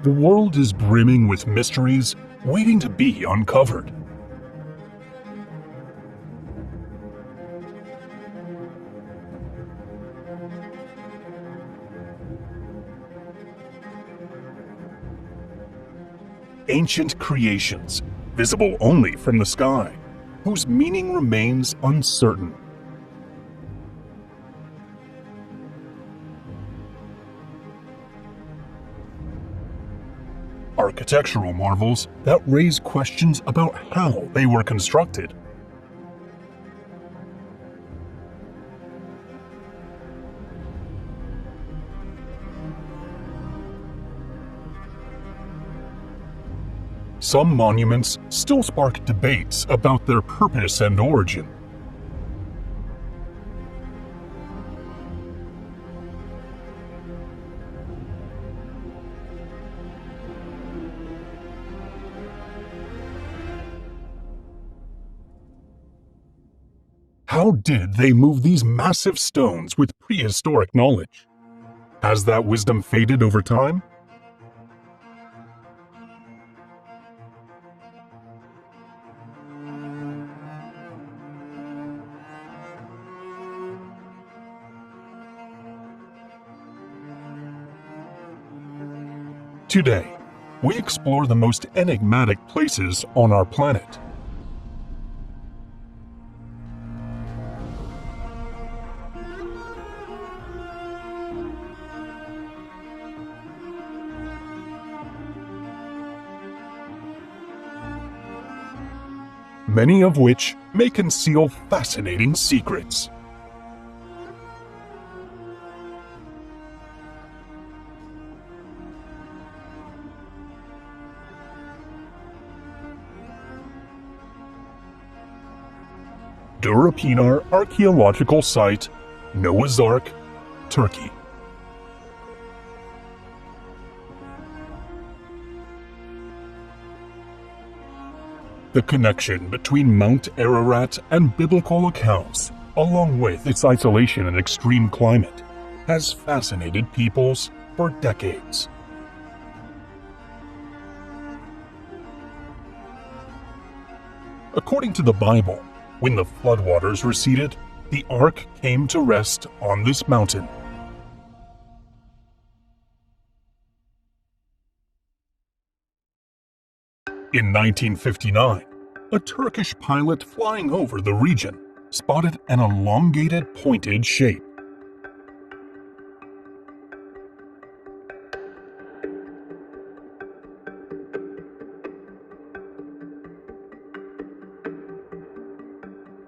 The world is brimming with mysteries waiting to be uncovered. Ancient creations, visible only from the sky, whose meaning remains uncertain. Architectural marvels that raise questions about how they were constructed. Some monuments still spark debates about their purpose and origin. How did they move these massive stones with prehistoric knowledge? Has that wisdom faded over time? Today, we explore the most enigmatic places on our planet. Many of which may conceal fascinating secrets. Durapinar Archaeological Site, Noah's Ark, Turkey. The connection between Mount Ararat and biblical accounts, along with its isolation and extreme climate, has fascinated peoples for decades. According to the Bible, when the floodwaters receded, the ark came to rest on this mountain. In 1959, a Turkish pilot flying over the region spotted an elongated, pointed shape.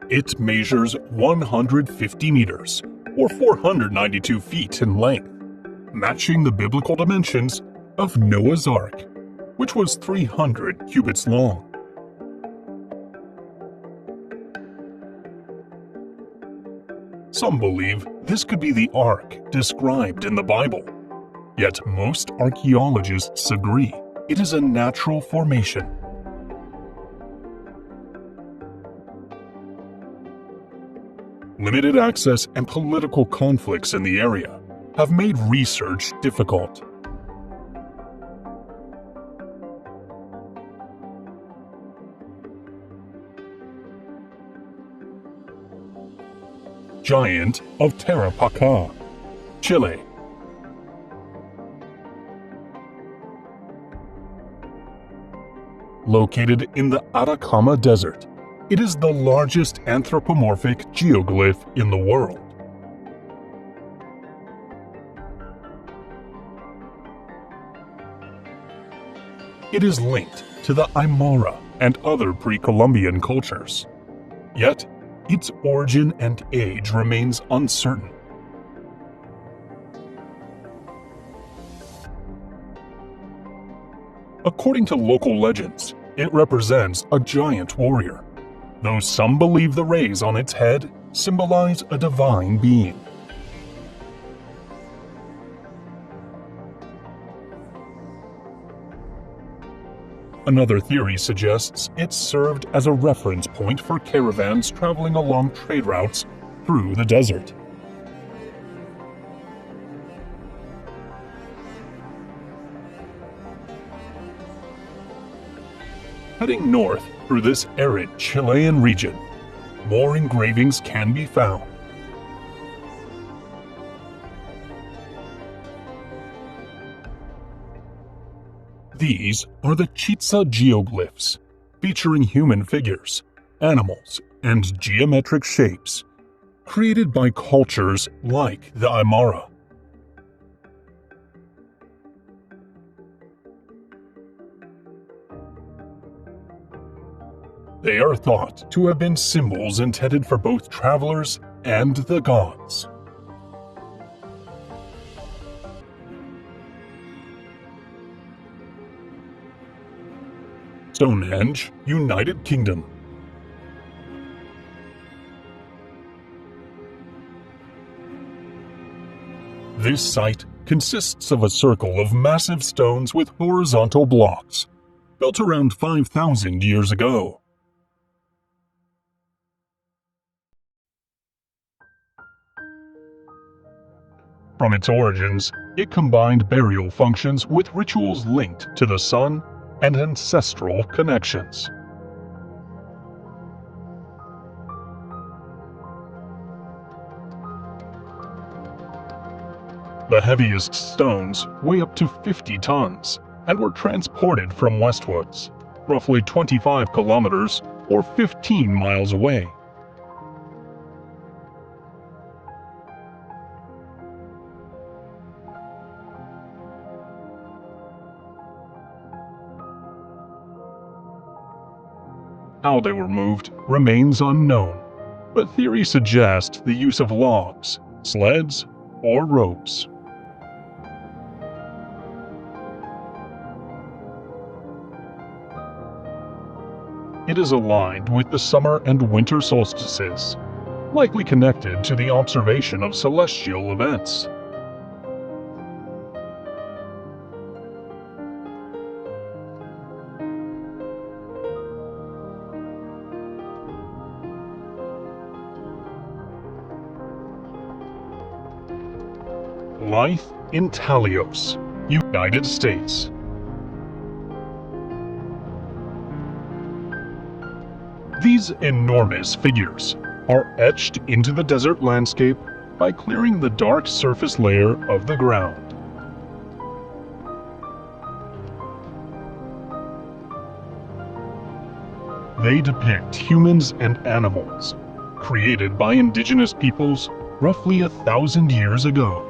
It measures 150 meters, or 492 feet in length, matching the biblical dimensions of Noah's Ark, which was 300 cubits long. Some believe this could be the ark described in the Bible, yet most archaeologists agree it is a natural formation. Limited access and political conflicts in the area have made research difficult. Giant of Tarapaca, Chile. Located in the Atacama Desert, it is the largest anthropomorphic geoglyph in the world. It is linked to the Aymara and other pre-Columbian cultures. Yet, its origin and age remains uncertain. According to local legends, it represents a giant warrior, though some believe the rays on its head symbolize a divine being. Another theory suggests it served as a reference point for caravans traveling along trade routes through the desert. heading north through this arid Chilean region, more engravings can be found. These are the Chitsa geoglyphs, featuring human figures, animals, and geometric shapes, created by cultures like the Aymara. They are thought to have been symbols intended for both travelers and the gods. Stonehenge, United Kingdom. This site consists of a circle of massive stones with horizontal blocks, built around 5,000 years ago. From its origins, it combined burial functions with rituals linked to the sun and ancestral connections. The heaviest stones weigh up to 50 tons and were transported from westwards, roughly 25 kilometers or 15 miles away. How they were moved remains unknown, but theories suggest the use of logs, sleds, or ropes. It is aligned with the summer and winter solstices, likely connected to the observation of celestial events. Life in Talos, United States. These enormous figures are etched into the desert landscape by clearing the dark surface layer of the ground. They depict humans and animals, created by indigenous peoples roughly 1,000 years ago.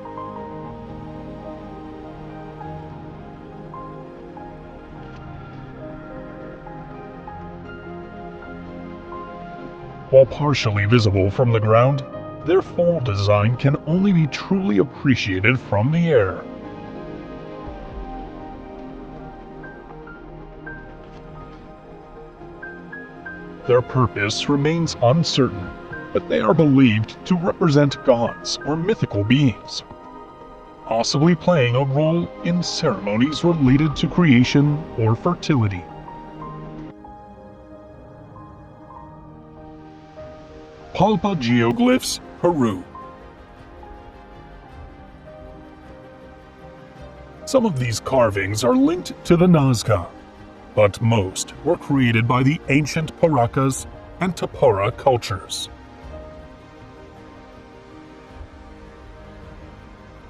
While partially visible from the ground, their full design can only be truly appreciated from the air. Their purpose remains uncertain, but they are believed to represent gods or mythical beings, possibly playing a role in ceremonies related to creation or fertility. Palpa geoglyphs, Peru. Some of these carvings are linked to the Nazca, but most were created by the ancient Paracas and Tapora cultures.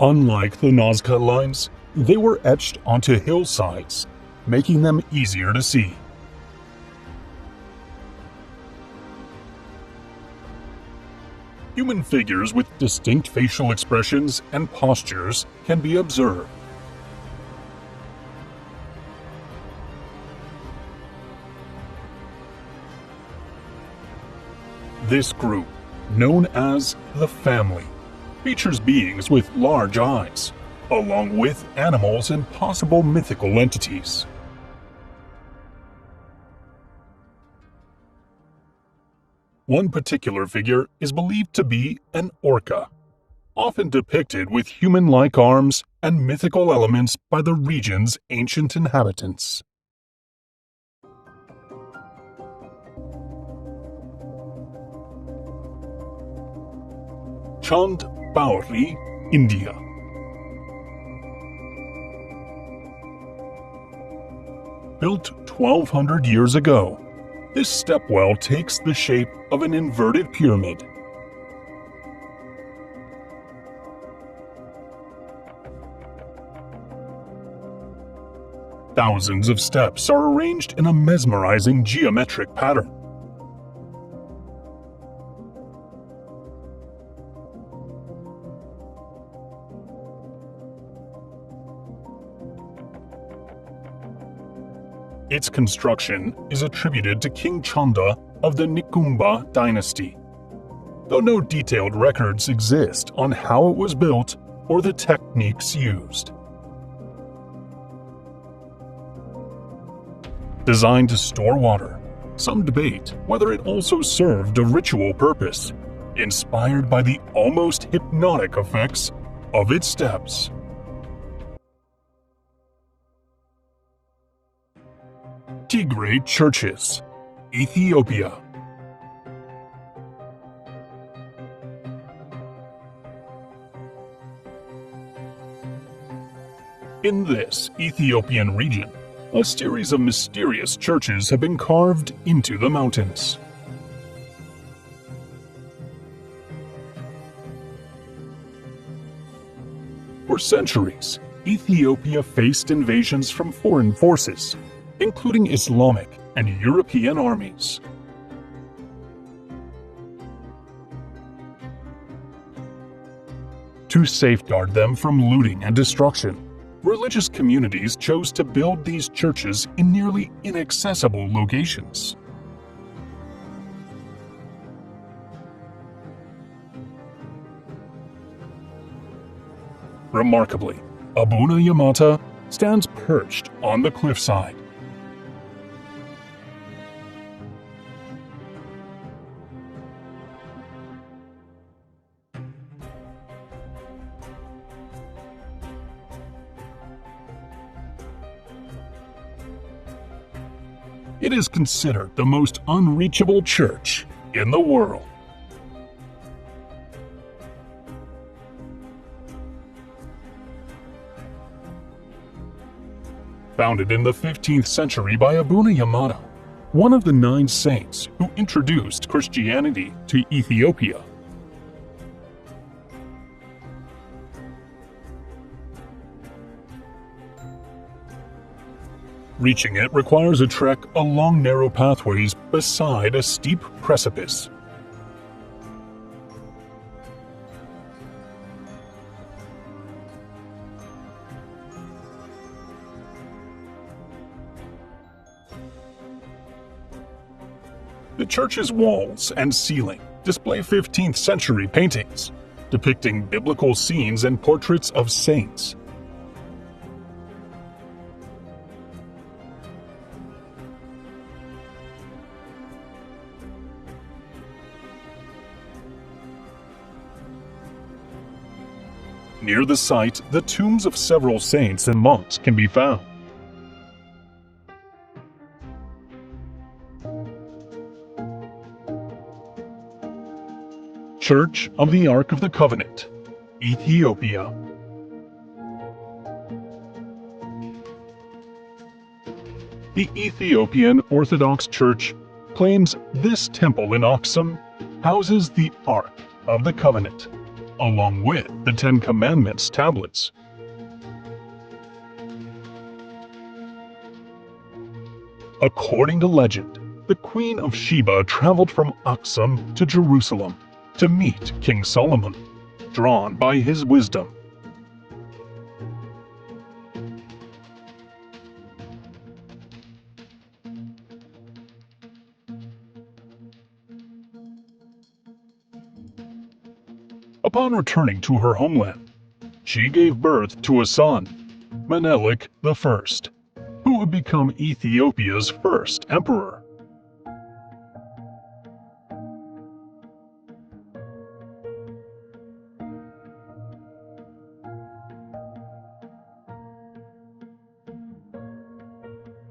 Unlike the Nazca lines, they were etched onto hillsides, making them easier to see. Human figures with distinct facial expressions and postures can be observed. This group, known as the family, features beings with large eyes, along with animals and possible mythical entities. One particular figure is believed to be an orca, often depicted with human-like arms and mythical elements by the region's ancient inhabitants. Chand Bauri, India. built 1,200 years ago. This stepwell takes the shape of an inverted pyramid. Thousands of steps are arranged in a mesmerizing geometric pattern. Its construction is attributed to King Chanda of the Nikumba dynasty, though no detailed records exist on how it was built or the techniques used. Designed to store water, some debate whether it also served a ritual purpose, inspired by the almost hypnotic effects of its steps. Tigray churches, Ethiopia. In this Ethiopian region, a series of mysterious churches have been carved into the mountains. For centuries, Ethiopia faced invasions from foreign forces, including Islamic and European armies. To safeguard them from looting and destruction, religious communities chose to build these churches in nearly inaccessible locations. Remarkably, Abuna Yamata stands perched on the cliffside. It is considered the most unreachable church in the world. Founded in the 15th century by Abuna Yamata, one of the 9 saints who introduced Christianity to Ethiopia. Reaching it requires a trek along narrow pathways beside a steep precipice. The church's walls and ceiling display 15th century paintings depicting biblical scenes and portraits of saints. Near the site, the tombs of several saints and monks can be found. Church of the Ark of the Covenant, Ethiopia. The Ethiopian Orthodox Church claims this temple in Aksum houses the Ark of the Covenant, along with the 10 Commandments tablets. According to legend, the Queen of Sheba traveled from Aksum to Jerusalem to meet King Solomon, drawn by his wisdom. Upon returning to her homeland, she gave birth to a son, Menelik I, who would become Ethiopia's first emperor.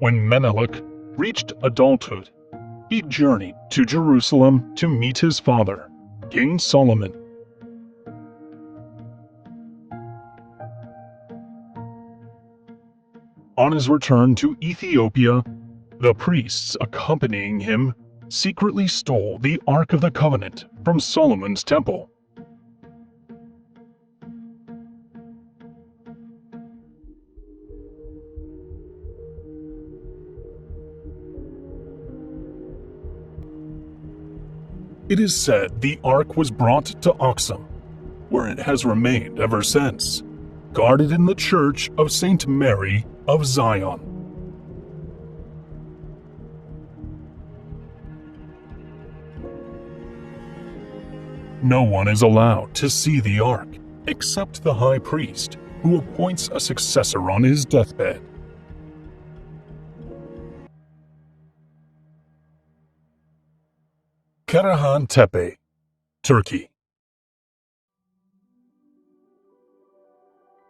When Menelik reached adulthood, he journeyed to Jerusalem to meet his father, King Solomon. On his return to Ethiopia, the priests accompanying him secretly stole the Ark of the Covenant from Solomon's temple. It is said the Ark was brought to Aksum, where it has remained ever since, guarded in the Church of St. Mary of Zion. No one is allowed to see the Ark, except the high priest, who appoints a successor on his deathbed. Karahan Tepe, Turkey.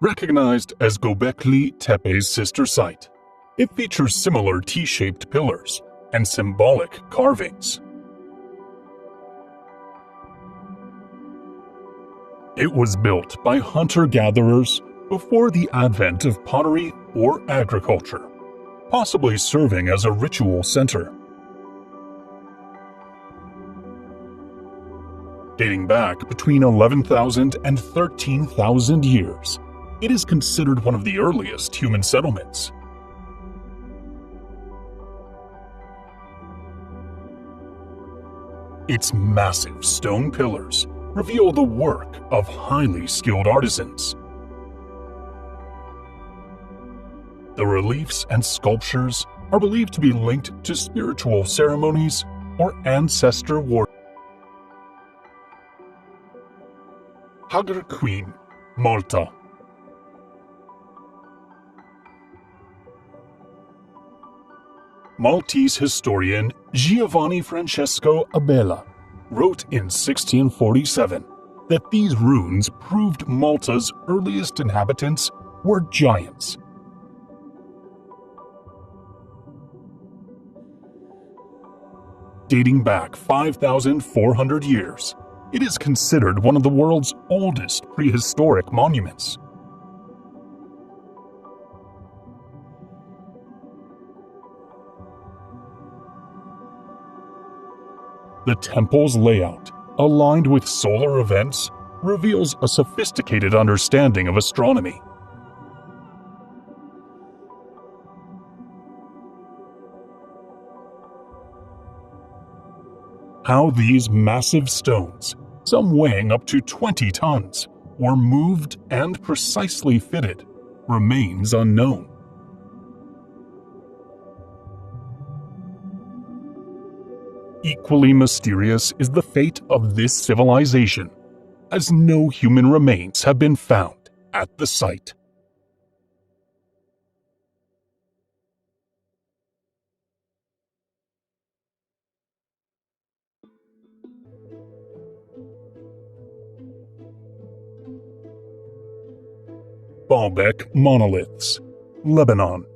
Recognized as Göbekli Tepe's sister site, it features similar T-shaped pillars and symbolic carvings. It was built by hunter-gatherers before the advent of pottery or agriculture, possibly serving as a ritual center. Dating back between 11,000 and 13,000 years, it is considered one of the earliest human settlements. Its massive stone pillars reveal the work of highly skilled artisans. The reliefs and sculptures are believed to be linked to spiritual ceremonies or ancestor worship. Hagar Queen, Malta. Maltese historian Giovanni Francesco Abela wrote in 1647 that these ruins proved Malta's earliest inhabitants were giants. Dating back 5,400 years, it is considered one of the world's oldest prehistoric monuments. The temple's layout, aligned with solar events, reveals a sophisticated understanding of astronomy. How these massive stones, some weighing up to 20 tons, were moved and precisely fitted, remains unknown. Equally mysterious is the fate of this civilization, as no human remains have been found at the site. Baalbek monoliths, Lebanon.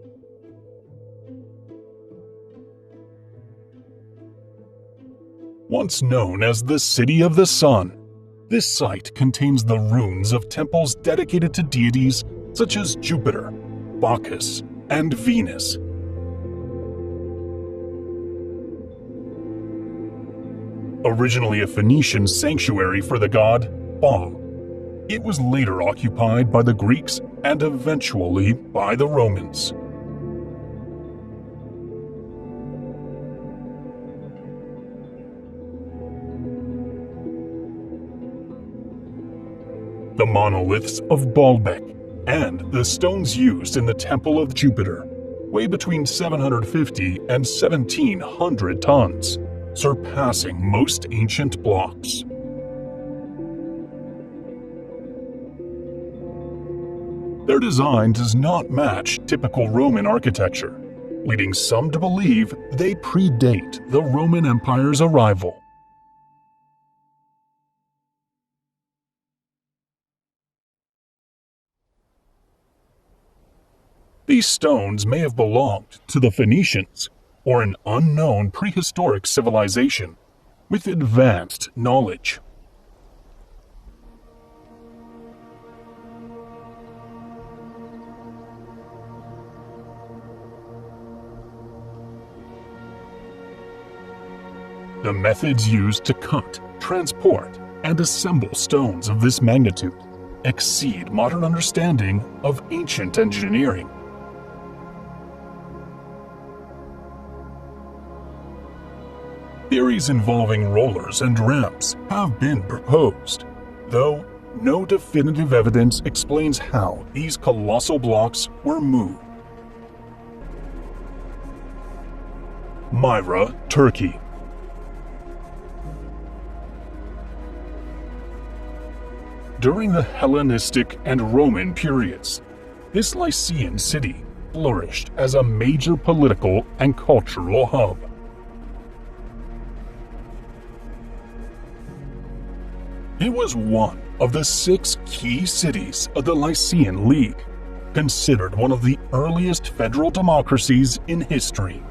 Once known as the City of the Sun, this site contains the ruins of temples dedicated to deities such as Jupiter, Bacchus, and Venus. Originally a Phoenician sanctuary for the god Baal, it was later occupied by the Greeks and eventually by the Romans. The monoliths of Baalbek and the stones used in the Temple of Jupiter weigh between 750 and 1,700 tons, surpassing most ancient blocks. Their design does not match typical Roman architecture, leading some to believe they predate the Roman Empire's arrival. These stones may have belonged to the Phoenicians or an unknown prehistoric civilization with advanced knowledge. The methods used to cut, transport, and assemble stones of this magnitude exceed modern understanding of ancient engineering. Theories involving rollers and ramps have been proposed, though no definitive evidence explains how these colossal blocks were moved. Myra, Turkey. During the Hellenistic and Roman periods, this Lycian city flourished as a major political and cultural hub. It was one of the 6 key cities of the Lycian League, considered one of the earliest federal democracies in history.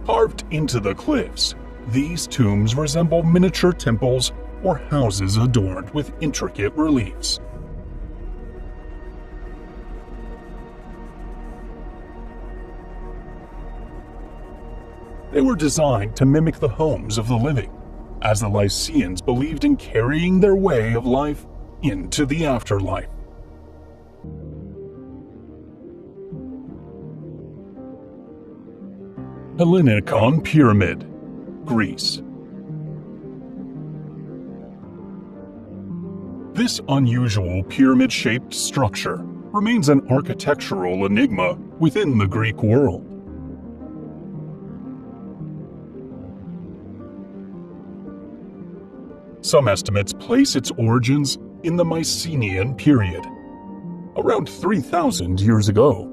Carved into the cliffs, these tombs resemble miniature temples or houses adorned with intricate reliefs. They were designed to mimic the homes of the living, as the Lycians believed in carrying their way of life into the afterlife. Hellenikon Pyramid, Greece. This unusual pyramid-shaped structure remains an architectural enigma within the Greek world. Some estimates place its origins in the Mycenaean period, around 3,000 years ago,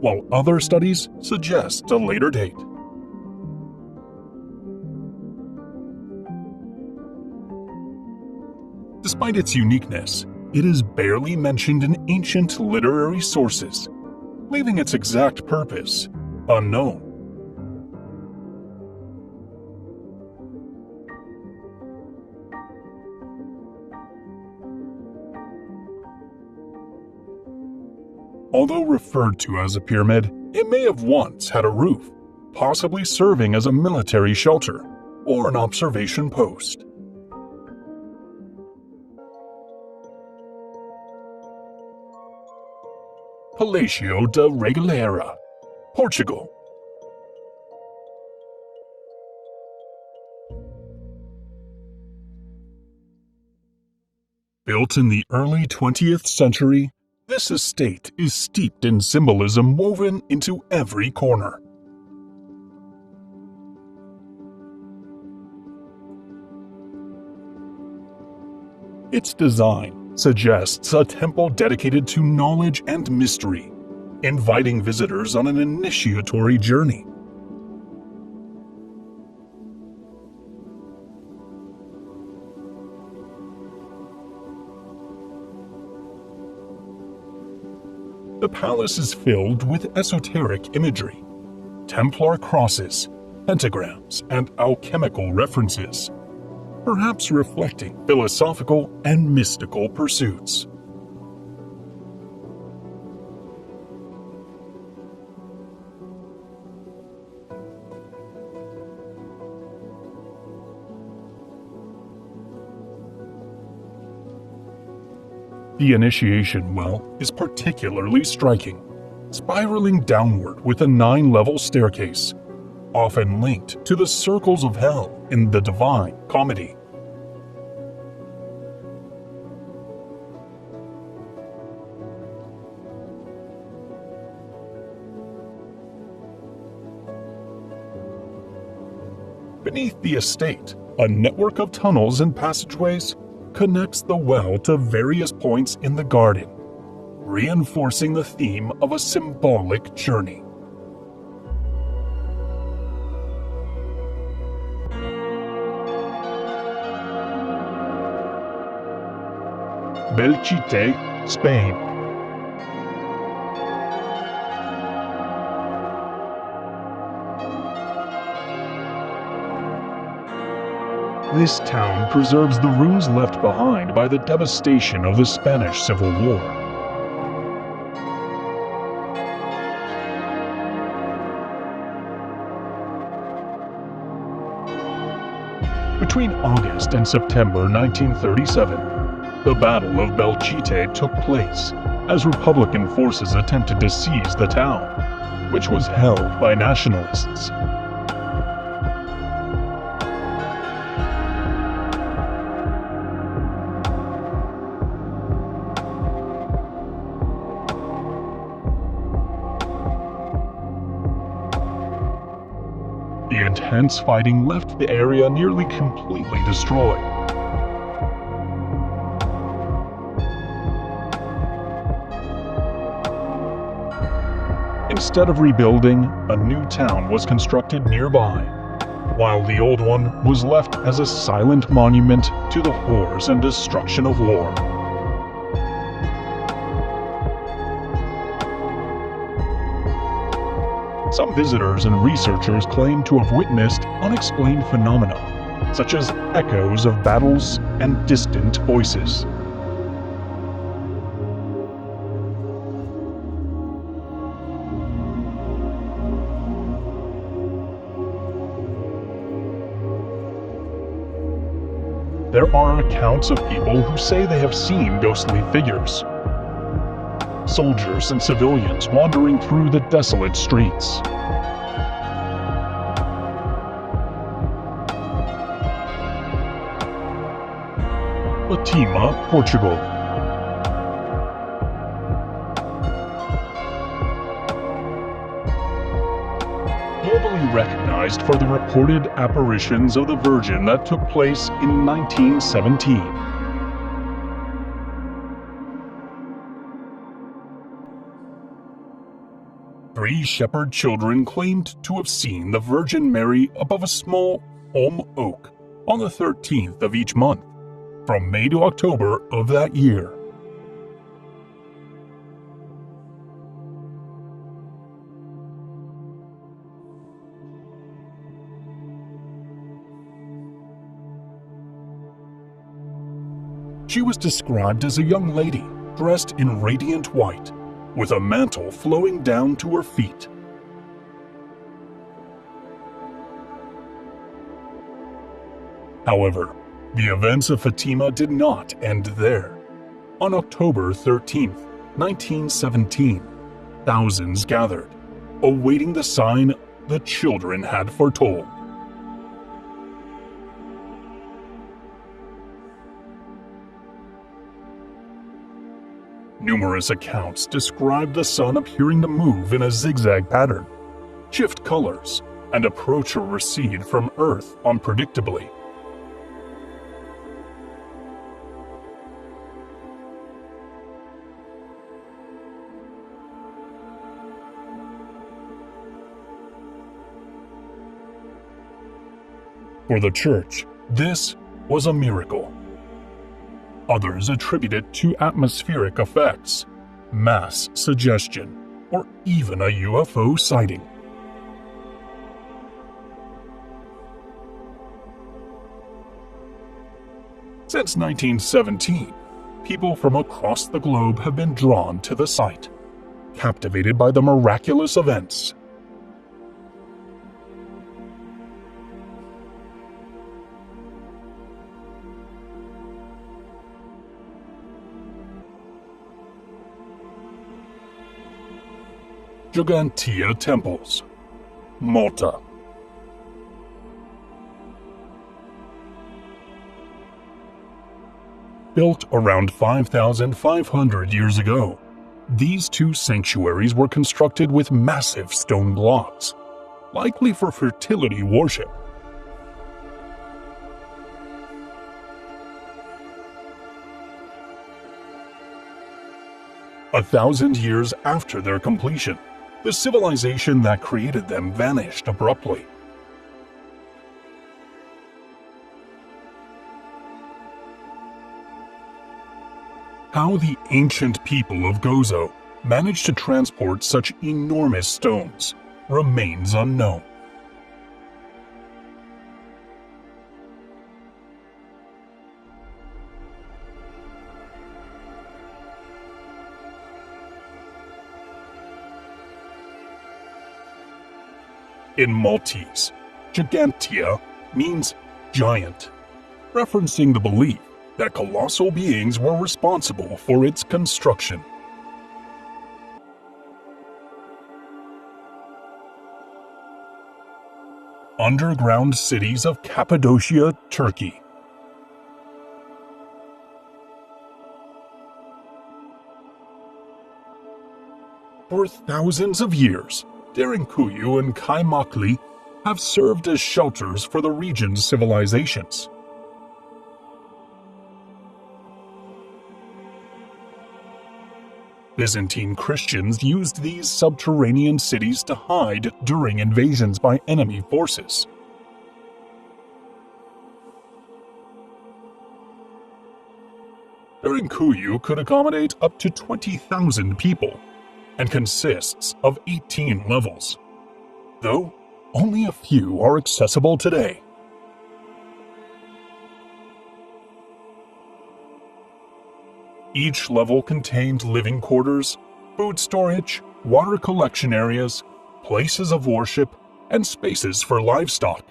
while other studies suggest a later date. Despite its uniqueness, it is barely mentioned in ancient literary sources, leaving its exact purpose unknown. Although referred to as a pyramid, it may have once had a roof, possibly serving as a military shelter or an observation post. Palácio da Regaleira, Portugal. Built in the early 20th century, this estate is steeped in symbolism woven into every corner. Its design suggests a temple dedicated to knowledge and mystery, inviting visitors on an initiatory journey. The palace is filled with esoteric imagery, Templar crosses, pentagrams, and alchemical references, perhaps reflecting philosophical and mystical pursuits. The initiation well is particularly striking, spiraling downward with a 9-level staircase, often linked to the circles of hell in the Divine Comedy. Beneath the estate, a network of tunnels and passageways connects the well to various points in the garden, reinforcing the theme of a symbolic journey. Belchite, Spain. This town preserves the ruins left behind by the devastation of the Spanish Civil War. Between August and September 1937, the Battle of Belchite took place as Republican forces attempted to seize the town, which was held by nationalists. The intense fighting left the area nearly completely destroyed. Instead of rebuilding, a new town was constructed nearby, while the old one was left as a silent monument to the horrors and destruction of war. Some visitors and researchers claim to have witnessed unexplained phenomena, such as echoes of battles and distant voices. There are accounts of people who say they have seen ghostly figures. Soldiers and civilians wandering through the desolate streets. Fatima, Portugal. Globally recognized for the reported apparitions of the Virgin that took place in 1917. Three shepherd children claimed to have seen the Virgin Mary above a small holm oak on the 13th of each month, from May to October of that year. She was described as a young lady dressed in radiant white, with a mantle flowing down to her feet. However, the events of Fatima did not end there. On October 13th, 1917, thousands gathered, awaiting the sign the children had foretold. Numerous accounts describe the sun appearing to move in a zigzag pattern, shift colors, and approach or recede from Earth unpredictably. For the Church, this was a miracle. Others attribute it to atmospheric effects, mass suggestion, or even a UFO sighting. Since 1917, people from across the globe have been drawn to the site, captivated by the miraculous events. Gigantea Temples, Malta. Built around 5,500 years ago, these two sanctuaries were constructed with massive stone blocks, likely for fertility worship. A 1,000 years after their completion, the civilization that created them vanished abruptly. How the ancient people of Gozo managed to transport such enormous stones remains unknown. In Maltese, Gigantea means giant, referencing the belief that colossal beings were responsible for its construction. Underground cities of Cappadocia, Turkey. For thousands of years, Derinkuyu and Kaymakli have served as shelters for the region's civilizations. Byzantine Christians used these subterranean cities to hide during invasions by enemy forces. Derinkuyu could accommodate up to 20,000 people and consists of 18 levels, though only a few are accessible today. Each level contained living quarters, food storage, water collection areas, places of worship, and spaces for livestock.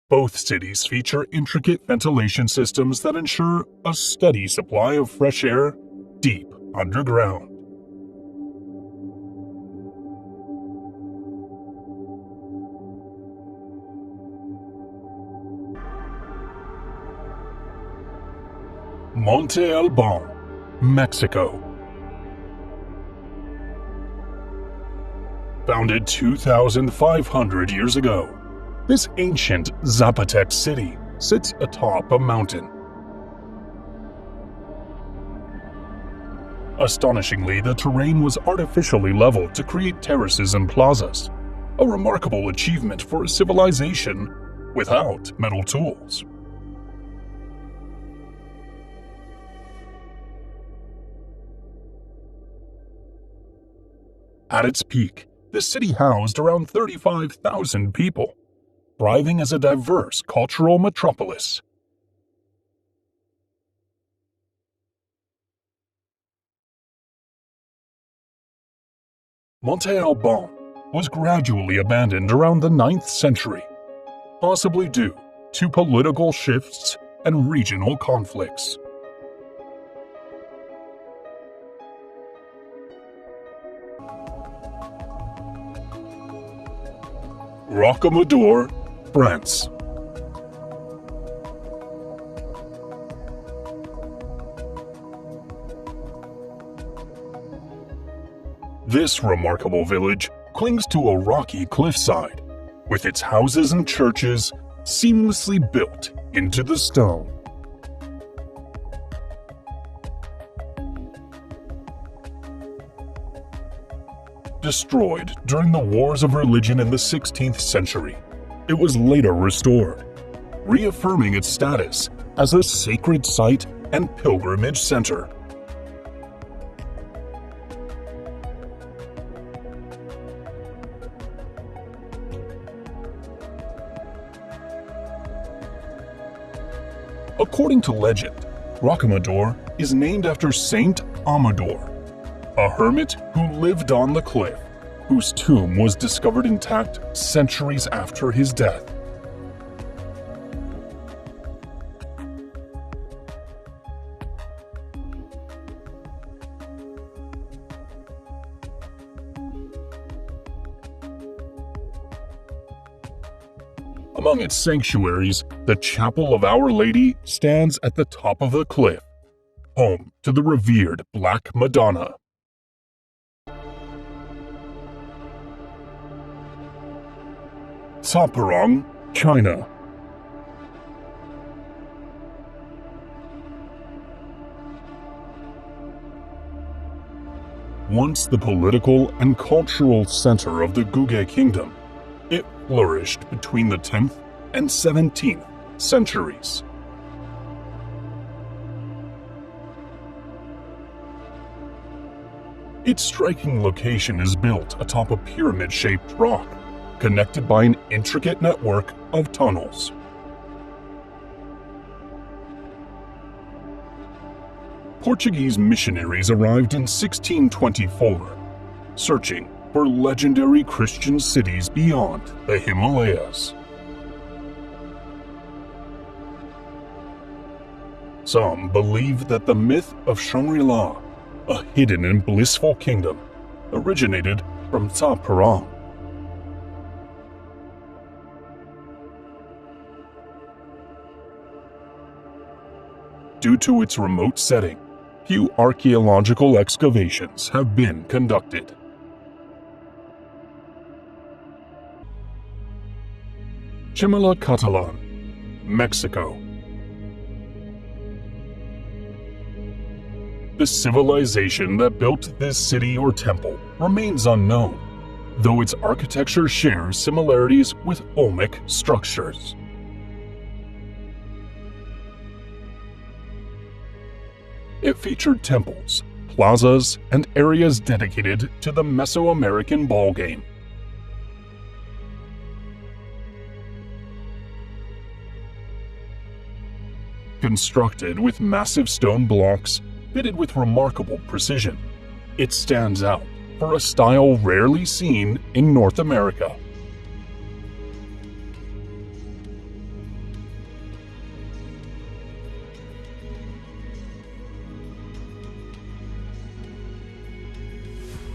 Both cities feature intricate ventilation systems that ensure a steady supply of fresh air deep underground. Monte Albán, Mexico. Founded 2,500 years ago, this ancient Zapotec city sits atop a mountain. Astonishingly, the terrain was artificially leveled to create terraces and plazas, a remarkable achievement for a civilization without metal tools. At its peak, the city housed around 35,000 people, thriving as a diverse cultural metropolis. Monte Albán was gradually abandoned around the 9th century, possibly due to political shifts and regional conflicts. Rocamadour, France. This remarkable village clings to a rocky cliffside, with its houses and churches seamlessly built into the stone. Destroyed during the Wars of Religion in the 16th century, it was later restored, reaffirming its status as a sacred site and pilgrimage center. According to legend, Rocamadour is named after Saint Amador, a hermit who lived on the cliff, whose tomb was discovered intact centuries after his death. Among its sanctuaries, the Chapel of Our Lady stands at the top of the cliff, home to the revered Black Madonna. Saparong, China. Once the political and cultural center of the Guge Kingdom, it flourished between the 10th and 17th centuries. Its striking location is built atop a pyramid-shaped rock, connected by an intricate network of tunnels. Portuguese missionaries arrived in 1624, searching for legendary Christian cities beyond the Himalayas. Some believe that the myth of Shangri-La, a hidden and blissful kingdom, originated from Ta Prohm. Due to its remote setting, few archaeological excavations have been conducted. Chimalacatalan, Mexico. The civilization that built this city or temple remains unknown, though its architecture shares similarities with Olmec structures. It featured temples, plazas, and areas dedicated to the Mesoamerican ball game. Constructed with massive stone blocks fitted with remarkable precision, it stands out for a style rarely seen in North America.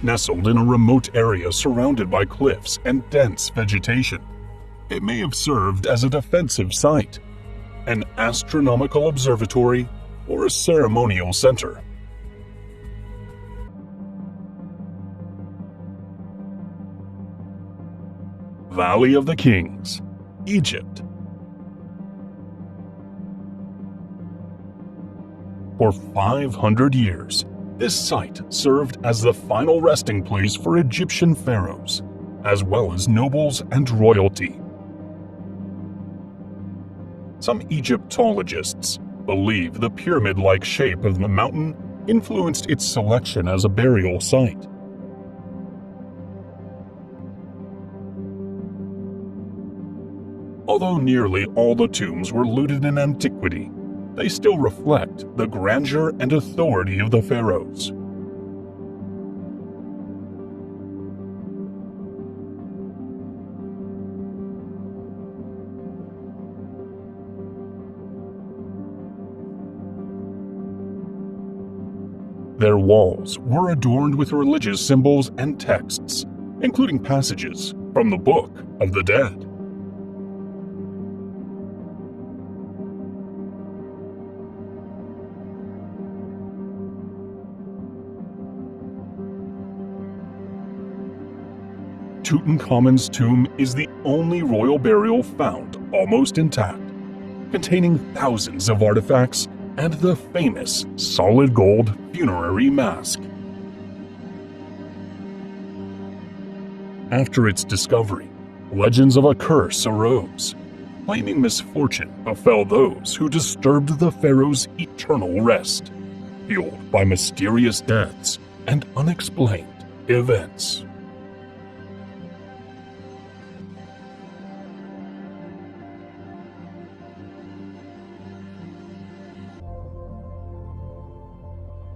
Nestled in a remote area surrounded by cliffs and dense vegetation, it may have served as a defensive site, an astronomical observatory, or a ceremonial center. Valley of the Kings, Egypt. For 500 years, this site served as the final resting place for Egyptian pharaohs, as well as nobles and royalty. Some Egyptologists believe the pyramid-like shape of the mountain influenced its selection as a burial site. Although nearly all the tombs were looted in antiquity, they still reflect the grandeur and authority of the pharaohs. Their walls were adorned with religious symbols and texts, including passages from the Book of the Dead. Tutankhamun's tomb is the only royal burial found almost intact, containing thousands of artifacts and the famous solid gold funerary mask. After its discovery, legends of a curse arose, claiming misfortune befell those who disturbed the pharaoh's eternal rest, fueled by mysterious deaths and unexplained events.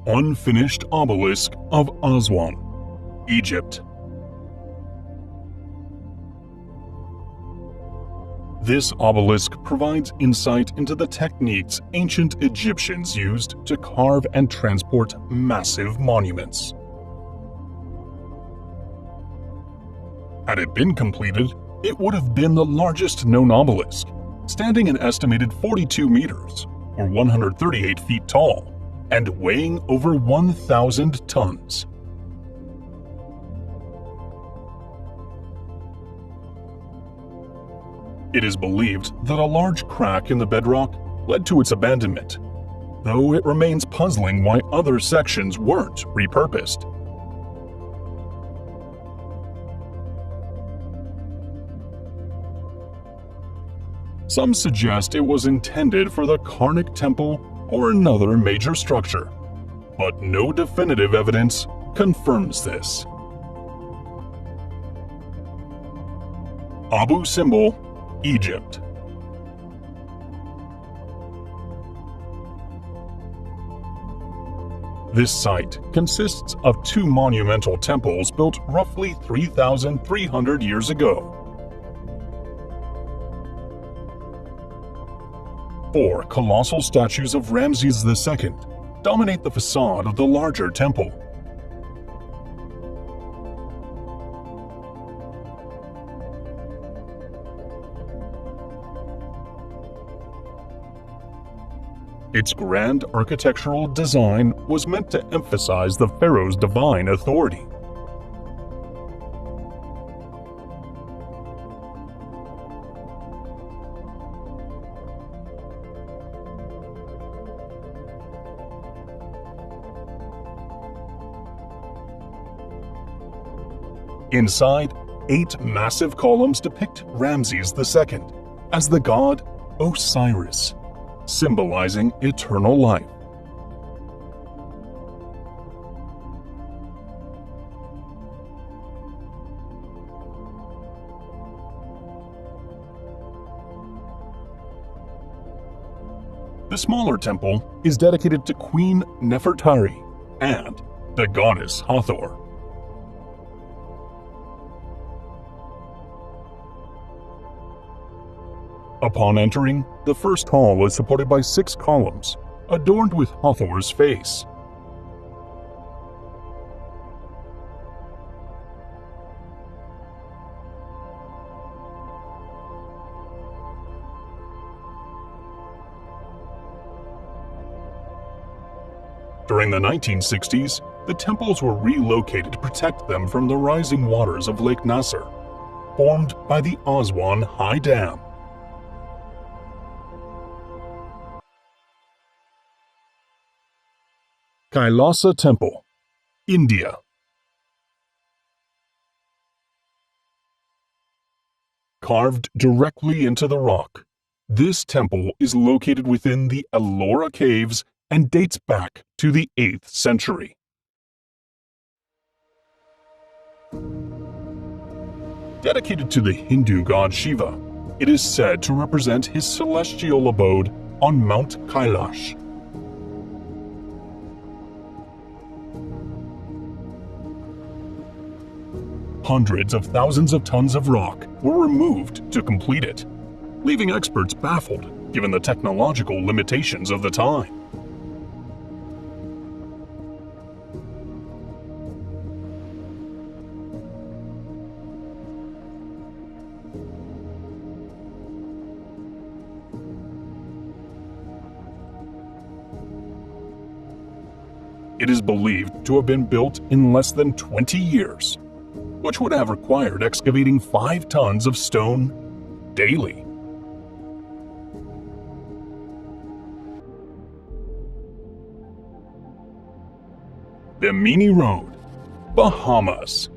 Unfinished obelisk of Aswan, Egypt. This obelisk provides insight into the techniques ancient Egyptians used to carve and transport massive monuments. Had it been completed, it would have been the largest known obelisk, standing an estimated 42 meters, or 138 feet tall, and weighing over 1,000 tons. It is believed that a large crack in the bedrock led to its abandonment, though it remains puzzling why other sections weren't repurposed. Some suggest it was intended for the Karnak Temple or another major structure, but no definitive evidence confirms this. Abu Simbel, Egypt. This site consists of two monumental temples built roughly 3,300 years ago. 4 colossal statues of Ramses II dominate the facade of the larger temple. Its grand architectural design was meant to emphasize the pharaoh's divine authority. Inside, 8 massive columns depict Ramses II as the god Osiris, symbolizing eternal life. The smaller temple is dedicated to Queen Nefertari and the goddess Hathor. Upon entering, the first hall is supported by 6 columns, adorned with Hathor's face. During the 1960s, the temples were relocated to protect them from the rising waters of Lake Nasser, formed by the Aswan High Dam. Kailasa Temple, India. Carved directly into the rock, this temple is located within the Ellora Caves and dates back to the 8th century. Dedicated to the Hindu god Shiva, it is said to represent his celestial abode on Mount Kailash. Hundreds of thousands of tons of rock were removed to complete it, leaving experts baffled given the technological limitations of the time. It is believed to have been built in less than 20 years, which would have required excavating 5 tons of stone daily. Bimini Road, Bahamas.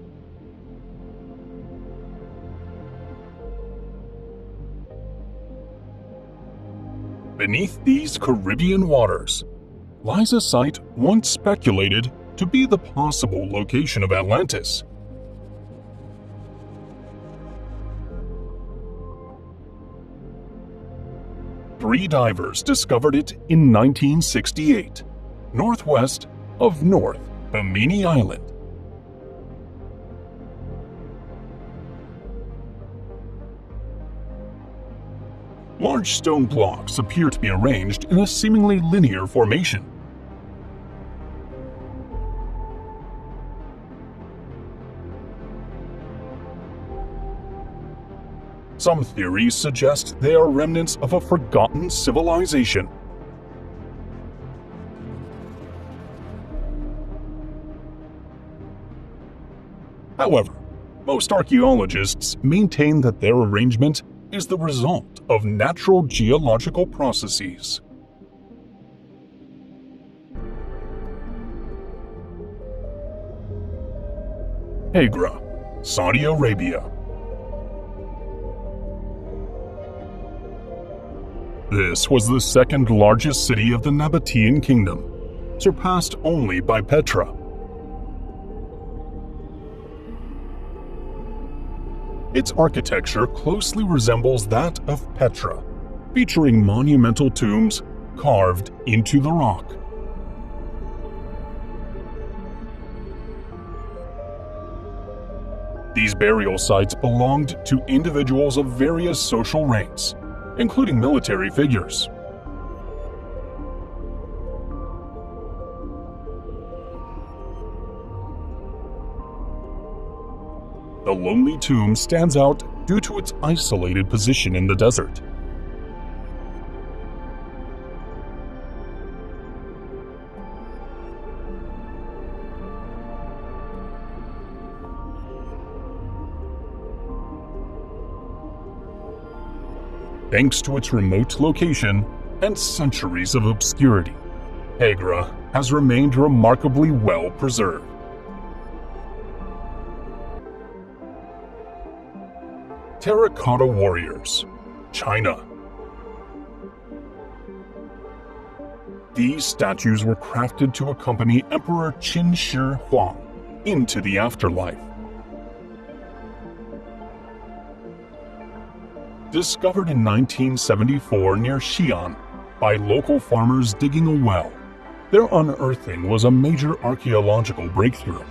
Beneath these Caribbean waters lies a site once speculated to be the possible location of Atlantis. Three divers discovered it in 1968, northwest of North Bimini Island. Large stone blocks appear to be arranged in a seemingly linear formation. Some theories suggest they are remnants of a forgotten civilization. However, most archaeologists maintain that their arrangement is the result of natural geological processes. Agra, Saudi Arabia. This was the second largest city of the Nabatean kingdom, surpassed only by Petra. Its architecture closely resembles that of Petra, featuring monumental tombs carved into the rock. These burial sites belonged to individuals of various social ranks, including military figures. The lonely tomb stands out due to its isolated position in the desert. Thanks to its remote location and centuries of obscurity, Agra has remained remarkably well preserved. Terracotta Warriors, China. These statues were crafted to accompany Emperor Qin Shi Huang into the afterlife. Discovered in 1974 near Xi'an by local farmers digging a well, their unearthing was a major archaeological breakthrough.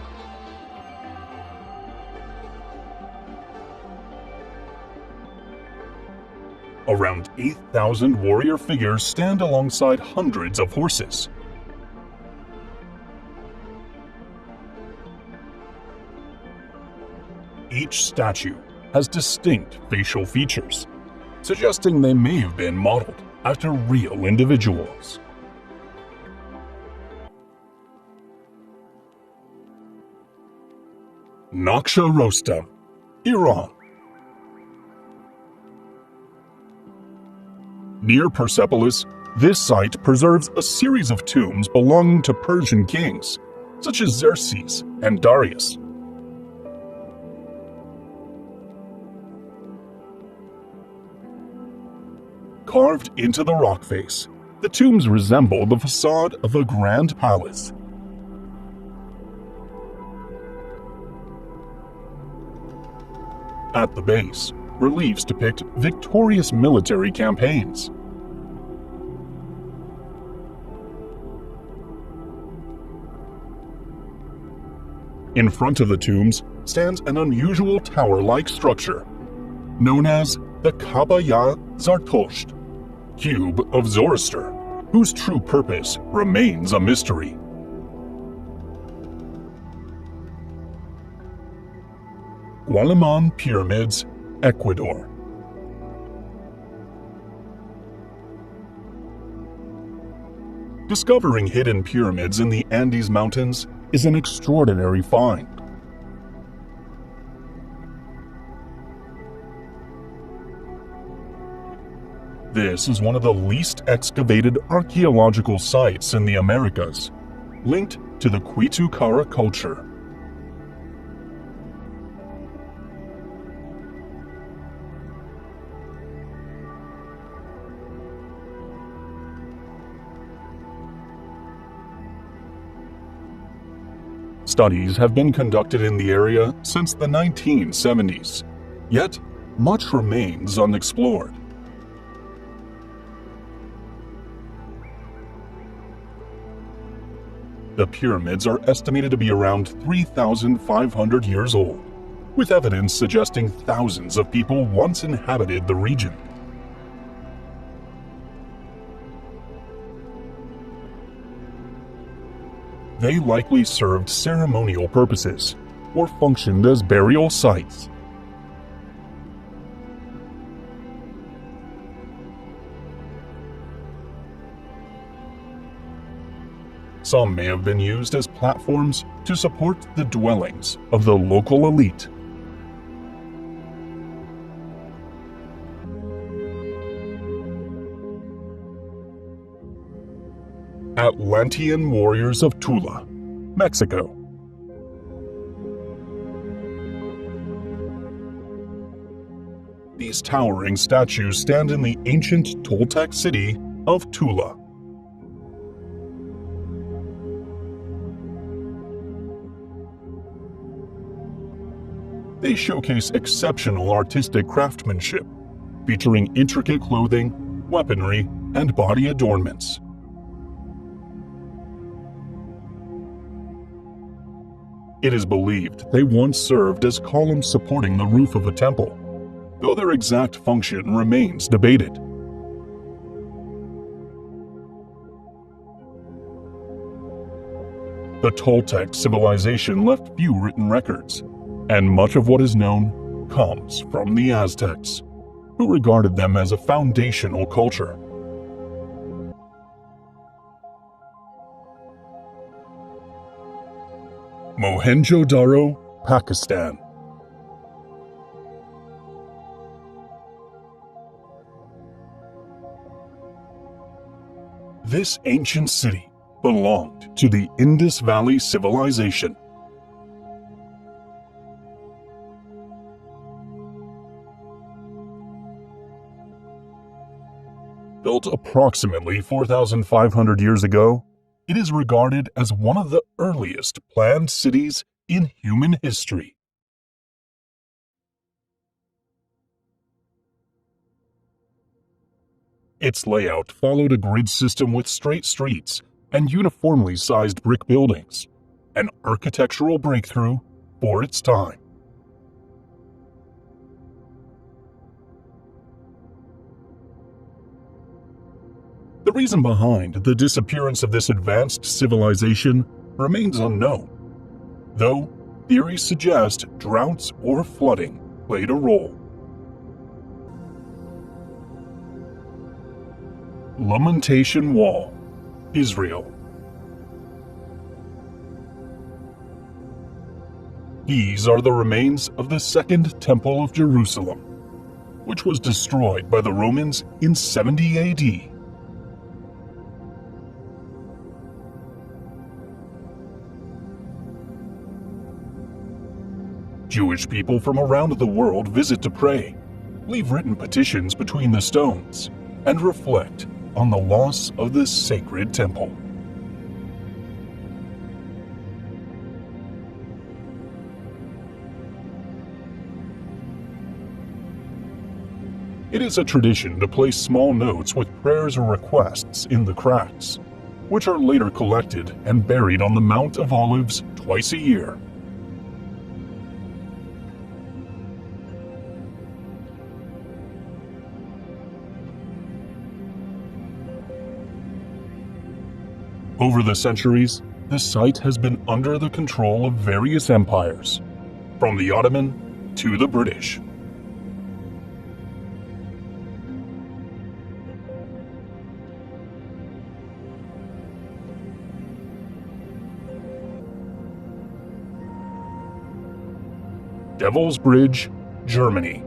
Around 8,000 warrior figures stand alongside hundreds of horses. Each statue has distinct facial features, suggesting they may have been modeled after real individuals. Naqsha Rostam, Iran. Near Persepolis, this site preserves a series of tombs belonging to Persian kings, such as Xerxes and Darius. Carved into the rock face, the tombs resemble the facade of a grand palace. At the base, reliefs depict victorious military campaigns. In front of the tombs stands an unusual tower-like structure, known as the Kaaba-ya Zartosht, Cube of Zoroaster, whose true purpose remains a mystery. Gualaman Pyramids, Ecuador. Discovering hidden pyramids in the Andes Mountains is an extraordinary find. This is one of the least excavated archaeological sites in the Americas, linked to the Quitukara culture. Studies have been conducted in the area since the 1970s, yet much remains unexplored. The pyramids are estimated to be around 3,500 years old, with evidence suggesting thousands of people once inhabited the region. They likely served ceremonial purposes or functioned as burial sites. Some may have been used as platforms to support the dwellings of the local elite. Atlantean Warriors of Tula, Mexico. These towering statues stand in the ancient Toltec city of Tula. They showcase exceptional artistic craftsmanship, featuring intricate clothing, weaponry, and body adornments. It is believed they once served as columns supporting the roof of a temple, though their exact function remains debated. The Toltec civilization left few written records, and much of what is known comes from the Aztecs, who regarded them as a foundational culture. Mohenjo-daro, Pakistan. This ancient city belonged to the Indus Valley Civilization. Built approximately 4,500 years ago, it is regarded as one of the earliest planned cities in human history. Its layout followed a grid system with straight streets and uniformly sized brick buildings, an architectural breakthrough for its time. The reason behind the disappearance of this advanced civilization remains unknown, though theories suggest droughts or flooding played a role. Lamentation Wall, Israel. These are the remains of the Second Temple of Jerusalem, which was destroyed by the Romans in 70 AD. Jewish people from around the world visit to pray, leave written petitions between the stones, and reflect on the loss of this sacred temple. It is a tradition to place small notes with prayers or requests in the cracks, which are later collected and buried on the Mount of Olives twice a year. Over the centuries, the site has been under the control of various empires, from the Ottoman to the British. Devil's Bridge, Germany.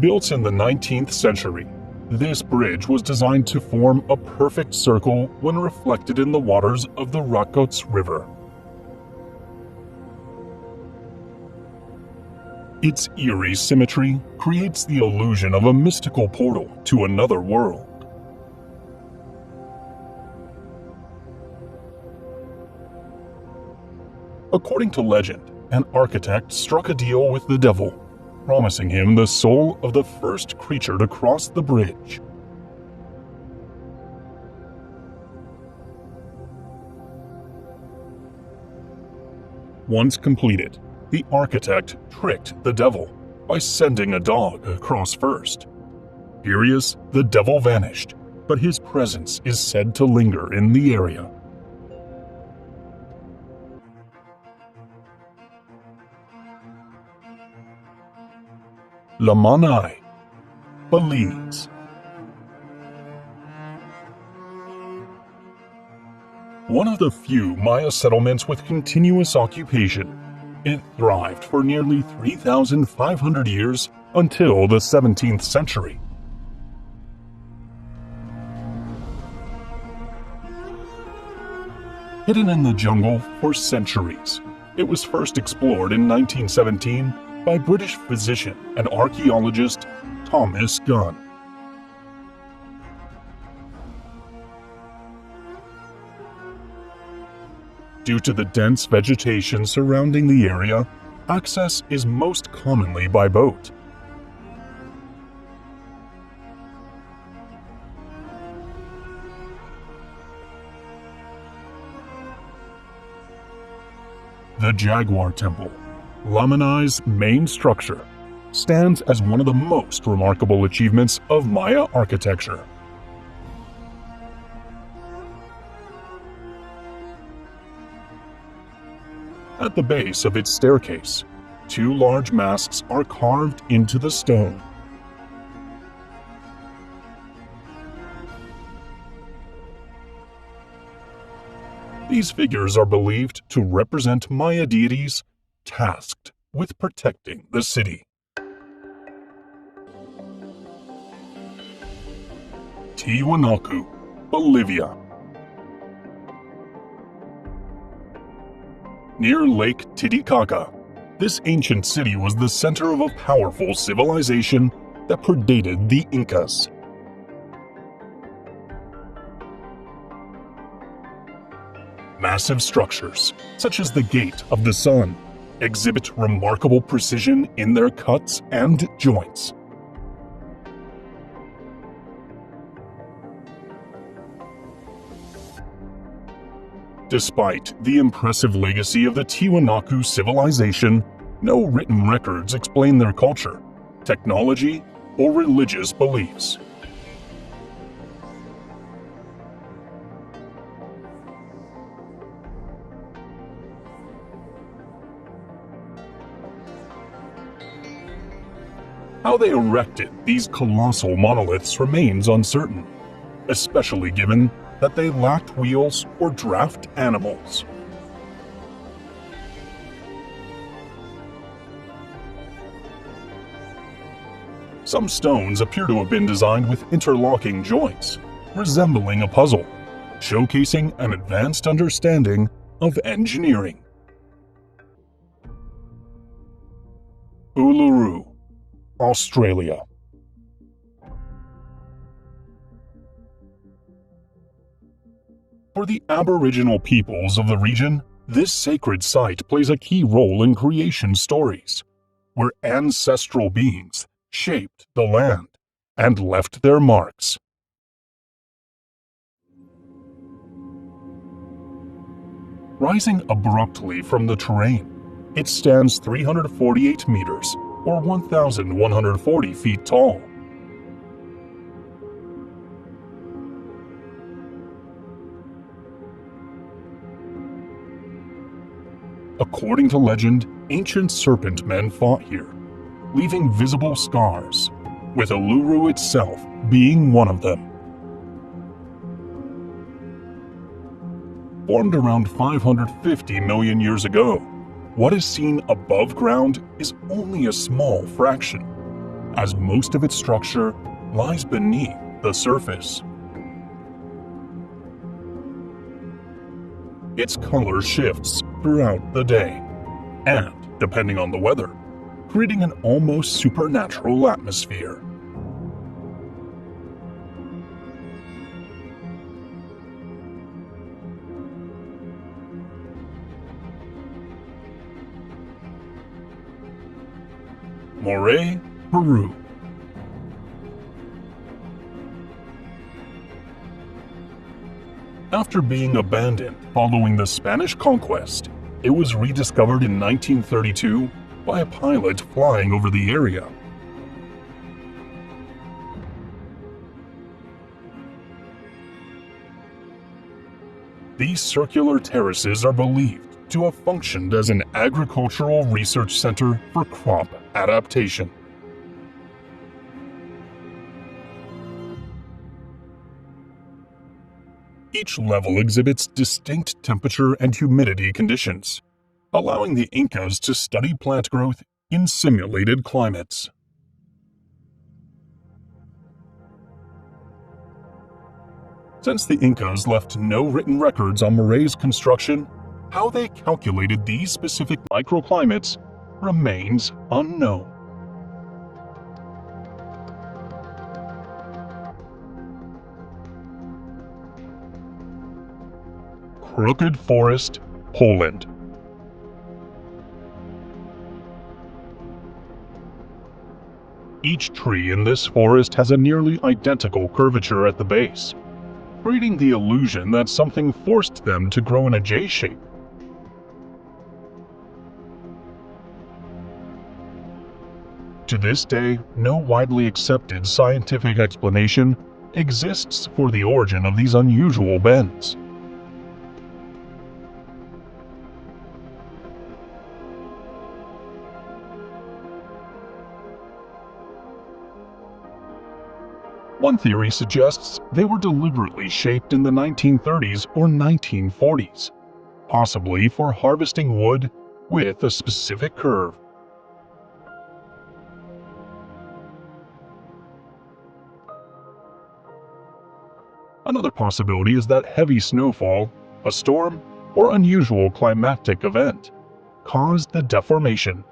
Built in the 19th century, this bridge was designed to form a perfect circle when reflected in the waters of the Rakots River. Its eerie symmetry creates the illusion of a mystical portal to another world. According to legend, an architect struck a deal with the devil, promising him the soul of the first creature to cross the bridge. Once completed, the architect tricked the devil by sending a dog across first. Furious, the devil vanished, but his presence is said to linger in the area. Lamanai, Belize. One of the few Maya settlements with continuous occupation, it thrived for nearly 3,500 years until the 17th century. Hidden in the jungle for centuries, it was first explored in 1917 by British physician and archaeologist Thomas Gunn. Due to the dense vegetation surrounding the area, access is most commonly by boat. The Jaguar Temple, Lamanai's main structure, stands as one of the most remarkable achievements of Maya architecture. At the base of its staircase, two large masks are carved into the stone. These figures are believed to represent Maya deities tasked with protecting the city. Tiwanaku, Bolivia. Near Lake Titicaca, this ancient city was the center of a powerful civilization that predated the Incas. Massive structures, such as the Gate of the Sun, exhibit remarkable precision in their cuts and joints. Despite the impressive legacy of the Tiwanaku civilization, no written records explain their culture, technology, or religious beliefs. How they erected these colossal monoliths remains uncertain, especially given that they lacked wheels or draft animals. Some stones appear to have been designed with interlocking joints, resembling a puzzle, showcasing an advanced understanding of engineering. Uluru, Australia. For the Aboriginal peoples of the region, this sacred site plays a key role in creation stories, where ancestral beings shaped the land and left their marks. Rising abruptly from the terrain, it stands 348 meters, or 1,140 feet tall. According to legend, ancient serpent men fought here, leaving visible scars, with Uluru itself being one of them. Formed around 550 million years ago, what is seen above ground is only a small fraction, as most of its structure lies beneath the surface. Its color shifts throughout the day, and, depending on the weather, creating an almost supernatural atmosphere. Moray, Peru. After being abandoned following the Spanish conquest, it was rediscovered in 1932 by a pilot flying over the area. These circular terraces are believed to have functioned as an agricultural research center for crop adaptation. Each level exhibits distinct temperature and humidity conditions, allowing the Incas to study plant growth in simulated climates. Since the Incas left no written records on Moray's construction, how they calculated these specific microclimates remains unknown. Crooked Forest, Poland. Each tree in this forest has a nearly identical curvature at the base, creating the illusion that something forced them to grow in a J shape. To this day, no widely accepted scientific explanation exists for the origin of these unusual bends. One theory suggests they were deliberately shaped in the 1930s or 1940s, possibly for harvesting wood with a specific curve. Another possibility is that heavy snowfall, a storm, or unusual climatic event caused the deformation.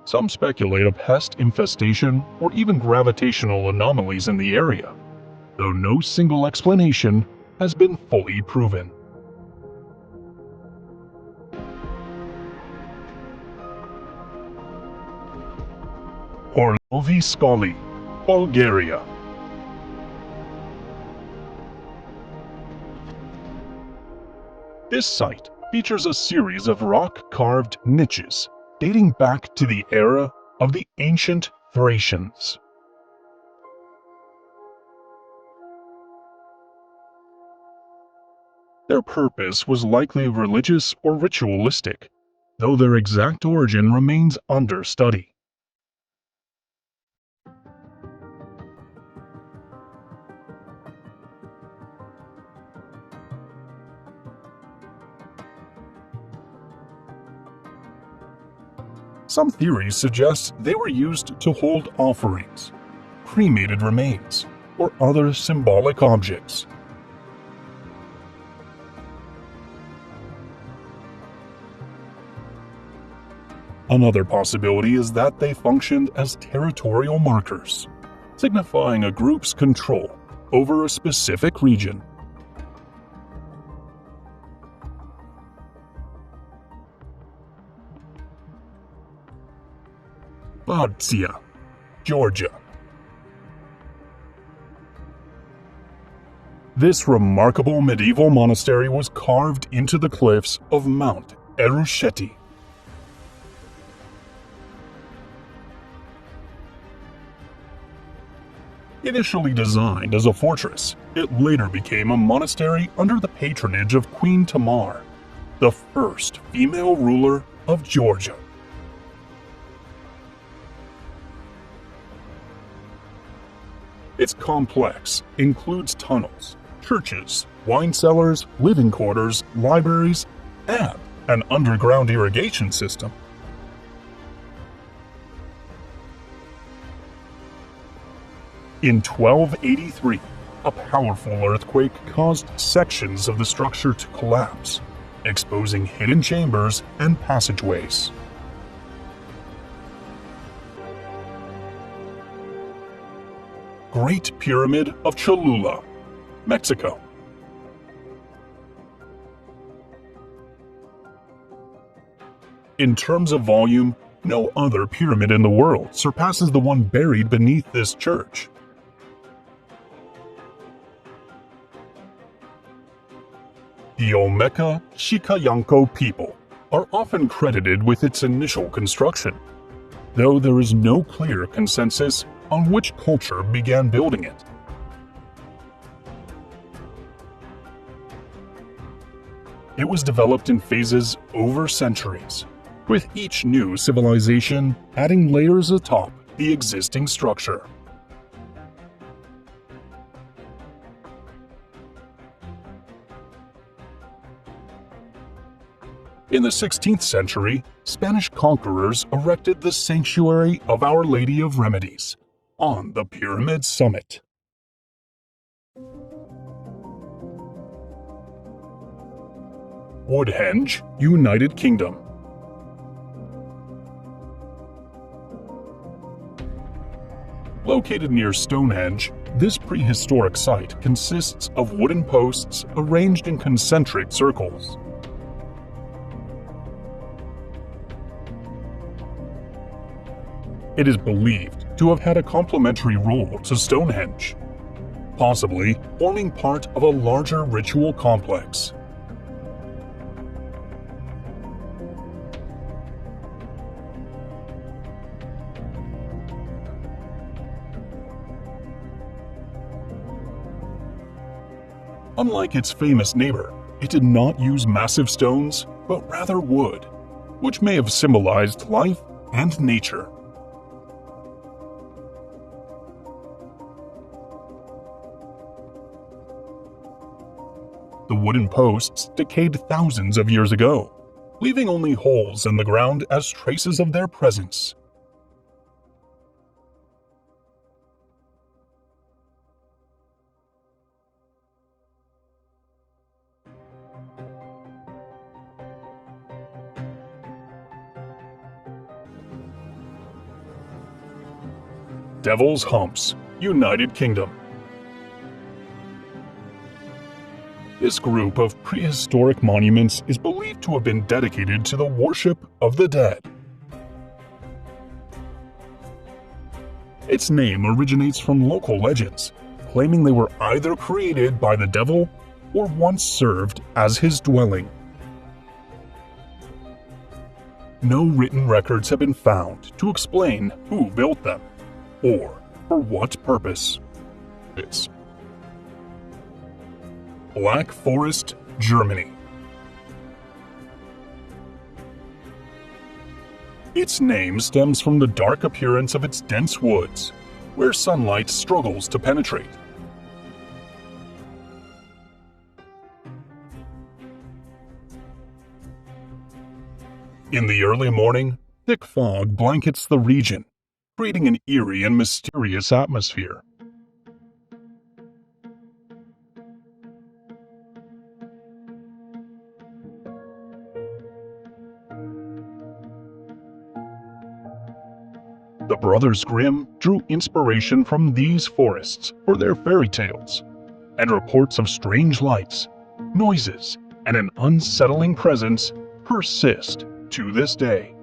Some speculate a pest infestation or even gravitational anomalies in the area, though no single explanation has been fully proven. Orlovi Skali, Bulgaria. This site features a series of rock-carved niches dating back to the era of the ancient Thracians. Their purpose was likely religious or ritualistic, though their exact origin remains under study. Some theories suggest they were used to hold offerings, cremated remains, or other symbolic objects. Another possibility is that they functioned as territorial markers, signifying a group's control over a specific region. Bardia, Georgia. This remarkable medieval monastery was carved into the cliffs of Mount Erusheti. Initially designed as a fortress, it later became a monastery under the patronage of Queen Tamar, the first female ruler of Georgia. Its complex includes tunnels, churches, wine cellars, living quarters, libraries, and an underground irrigation system. In 1283, a powerful earthquake caused sections of the structure to collapse, exposing hidden chambers and passageways. Great Pyramid of Cholula, Mexico. In terms of volume, no other pyramid in the world surpasses the one buried beneath this church. The Olmeca Xicalanco people are often credited with its initial construction, though there is no clear consensus on which culture began building it. It was developed in phases over centuries, with each new civilization adding layers atop the existing structure. In the 16th century, Spanish conquerors erected the Sanctuary of Our Lady of Remedies on the pyramid summit. Woodhenge, United Kingdom. Located near Stonehenge, this prehistoric site consists of wooden posts arranged in concentric circles. It is believed to have had a complementary role to Stonehenge. possibly forming part of a larger ritual complex. Unlike its famous neighbor, it did not use massive stones, but rather wood, which may have symbolized life and nature. The wooden posts decayed thousands of years ago, leaving only holes in the ground as traces of their presence. Devil's Humps, United Kingdom. This group of prehistoric monuments is believed to have been dedicated to the worship of the dead. Its name originates from local legends, claiming they were either created by the devil or once served as his dwelling. No written records have been found to explain who built them or for what purpose. It's Black Forest, Germany. Its name stems from the dark appearance of its dense woods, where sunlight struggles to penetrate. In the early morning, thick fog blankets the region, creating an eerie and mysterious atmosphere. The Brothers Grimm drew inspiration from these forests for their fairy tales, and reports of strange lights, noises, and an unsettling presence persist to this day.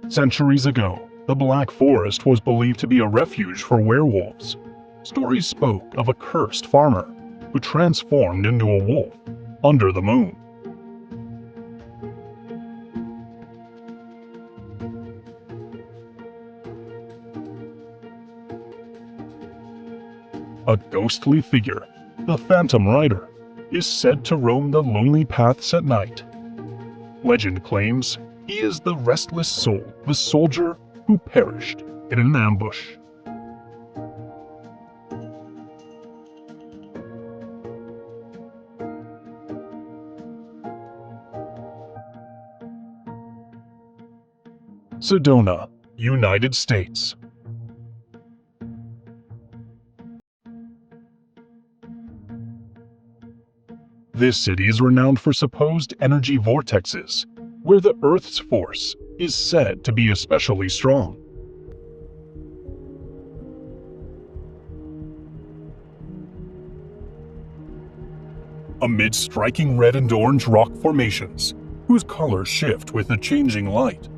Centuries ago, the Black Forest was believed to be a refuge for werewolves. Stories spoke of a cursed farmer who transformed into a wolf under the moon. A ghostly figure, the Phantom Rider, is said to roam the lonely paths at night. Legend claims he is the restless soul of a soldier who perished in an ambush. Sedona, United States. This city is renowned for supposed energy vortexes, where the Earth's force is said to be especially strong. Amid striking red and orange rock formations, whose colors shift with the changing light,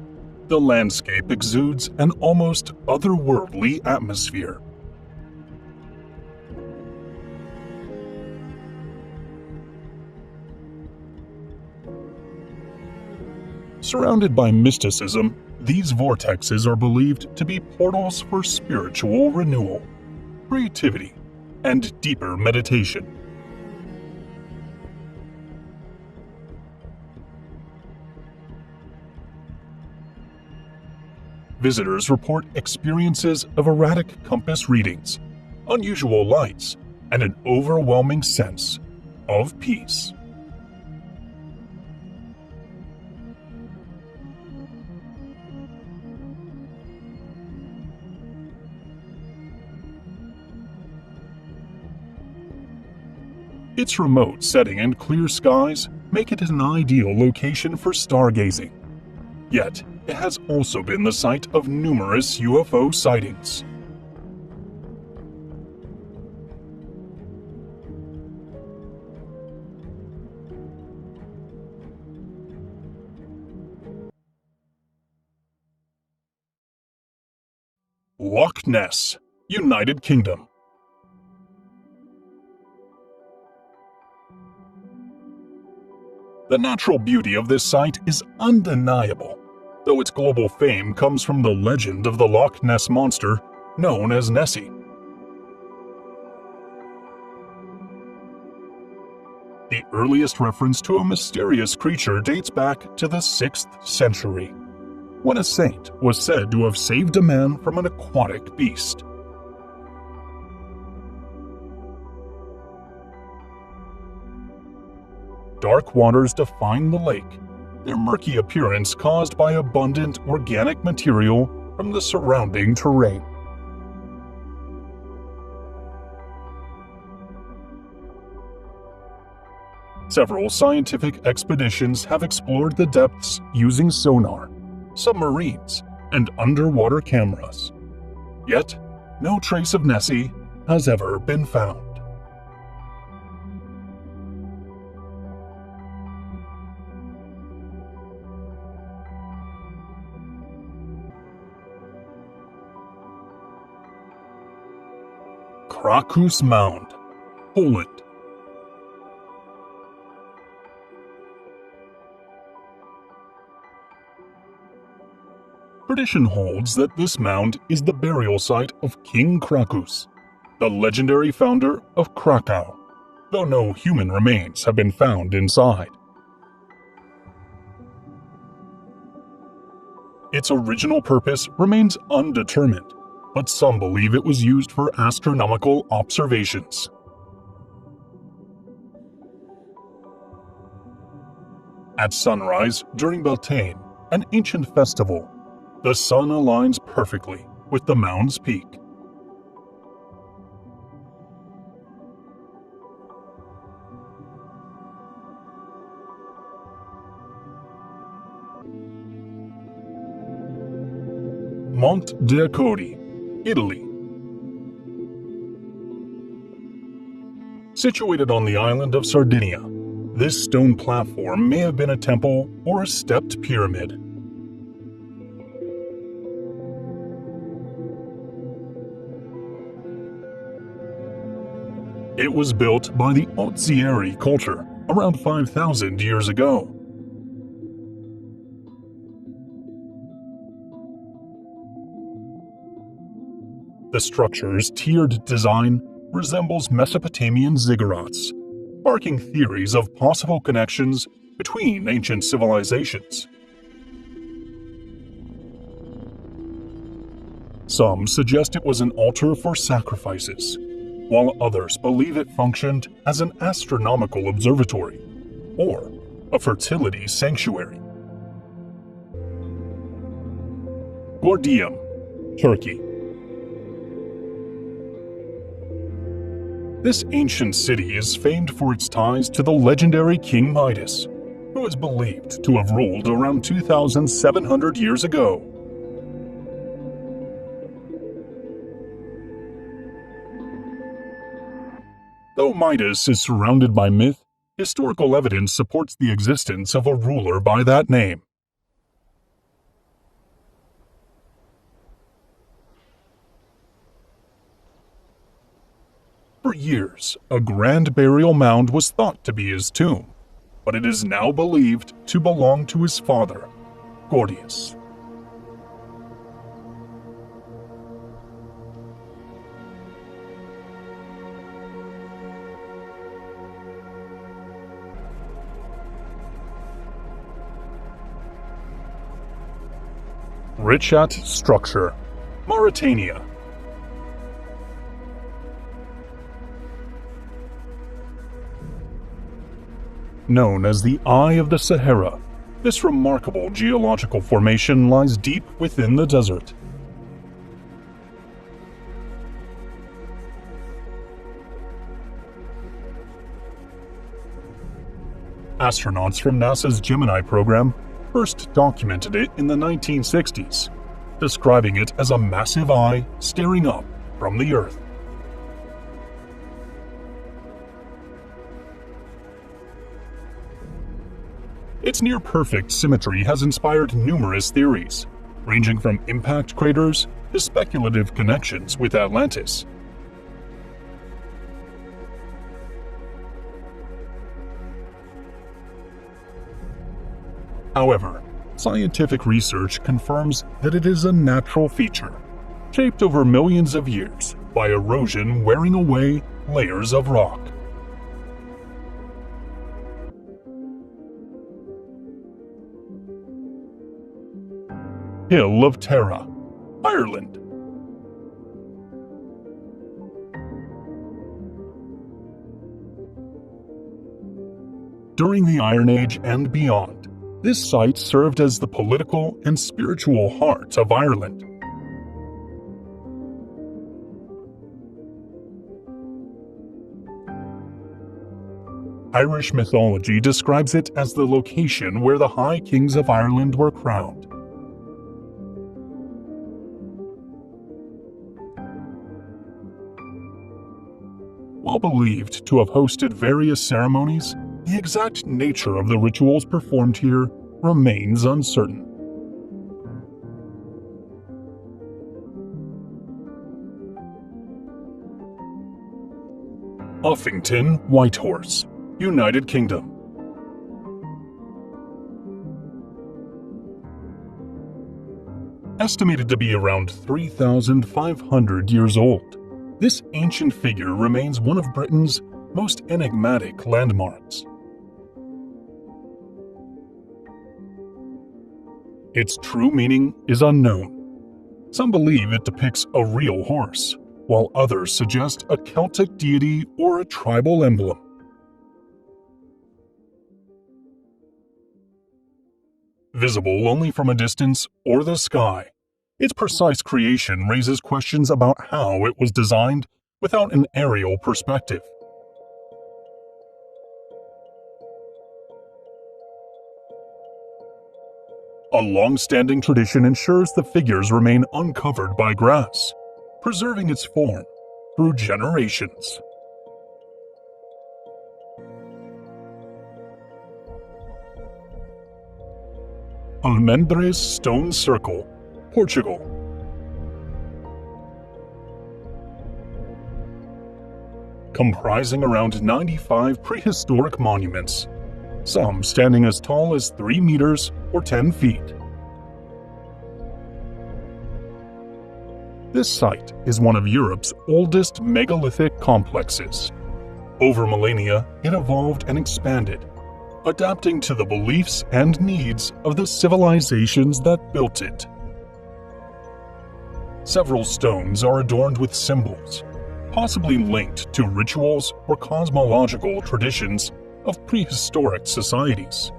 the landscape exudes an almost otherworldly atmosphere. Surrounded by mysticism, these vortexes are believed to be portals for spiritual renewal, creativity, and deeper meditation. Visitors report experiences of erratic compass readings, unusual lights, and an overwhelming sense of peace. Its remote setting and clear skies make it an ideal location for stargazing. Yet, it has also been the site of numerous UFO sightings. Loch Ness, United Kingdom. The natural beauty of this site is undeniable, though its global fame comes from the legend of the Loch Ness monster known as Nessie. The earliest reference to a mysterious creature dates back to the 6th century, when a saint was said to have saved a man from an aquatic beast. Dark waters define the lake, their murky appearance caused by abundant organic material from the surrounding terrain. Several scientific expeditions have explored the depths using sonar, submarines, and underwater cameras. Yet, no trace of Nessie has ever been found. Krakus Mound, Poland. Tradition holds that this mound is the burial site of King Krakus, the legendary founder of Krakow, though no human remains have been found inside. Its original purpose remains undetermined, but some believe it was used for astronomical observations. At sunrise during Beltane, an ancient festival, the sun aligns perfectly with the mound's peak. Monte dei Codi, Italy. Situated on the island of Sardinia, this stone platform may have been a temple or a stepped pyramid. It was built by the Ozieri culture around 5,000 years ago. The structure's tiered design resembles Mesopotamian ziggurats, sparking theories of possible connections between ancient civilizations. Some suggest it was an altar for sacrifices, while others believe it functioned as an astronomical observatory or a fertility sanctuary. Gordium, Turkey. This ancient city is famed for its ties to the legendary King Midas, who is believed to have ruled around 2,700 years ago. Though Midas is surrounded by myth, historical evidence supports the existence of a ruler by that name. For years, a grand burial mound was thought to be his tomb, but it is now believed to belong to his father, Gordius. Richat structure, Mauritania. Known as the Eye of the Sahara, this remarkable geological formation lies deep within the desert. Astronauts from NASA's Gemini program first documented it in the 1960s, describing it as a massive eye staring up from the Earth. Its near-perfect symmetry has inspired numerous theories, ranging from impact craters to speculative connections with Atlantis. However, scientific research confirms that it is a natural feature, shaped over millions of years by erosion wearing away layers of rock. Hill of Tara, Ireland. During the Iron Age and beyond, this site served as the political and spiritual heart of Ireland. Irish mythology describes it as the location where the High Kings of Ireland were crowned. While believed to have hosted various ceremonies, the exact nature of the rituals performed here remains uncertain. Uffington Whitehorse, United Kingdom. Estimated to be around 3,500 years old, this ancient figure remains one of Britain's most enigmatic landmarks. Its true meaning is unknown. Some believe it depicts a real horse, while others suggest a Celtic deity or a tribal emblem. Visible only from a distance or the sky, its precise creation raises questions about how it was designed without an aerial perspective. A long-standing tradition ensures the figures remain uncovered by grass, preserving its form through generations. Almendres Stone Circle, Portugal. Comprising around 95 prehistoric monuments, some standing as tall as 3 meters or 10 feet. This site is one of Europe's oldest megalithic complexes. Over millennia, it evolved and expanded, adapting to the beliefs and needs of the civilizations that built it. Several stones are adorned with symbols, possibly linked to rituals or cosmological traditions of prehistoric societies.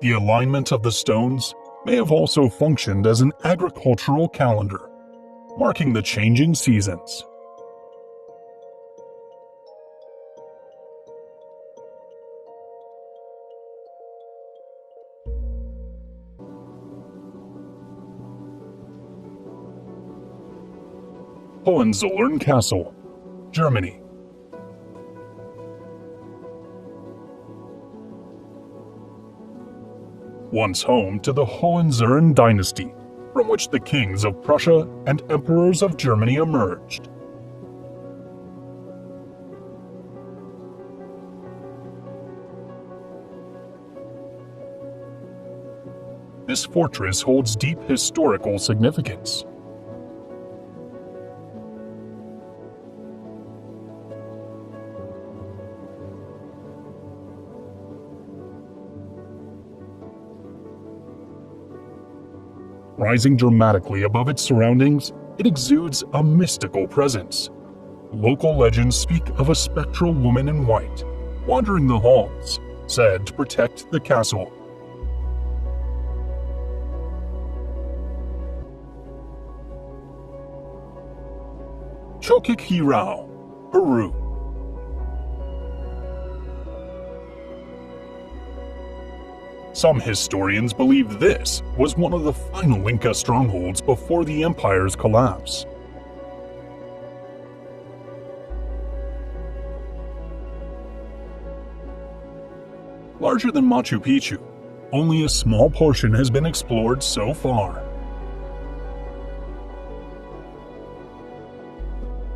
The alignment of the stones may have also functioned as an agricultural calendar, marking the changing seasons. Hohenzollern Castle, Germany. Once home to the Hohenzollern dynasty, from which the kings of Prussia and emperors of Germany emerged. This fortress holds deep historical significance. Rising dramatically above its surroundings, it exudes a mystical presence. Local legends speak of a spectral woman in white, wandering the halls, said to protect the castle. Choqquequirao, Peru. Some historians believe this was one of the final Inca strongholds before the empire's collapse. larger than Machu Picchu. Only a small portion has been explored so far.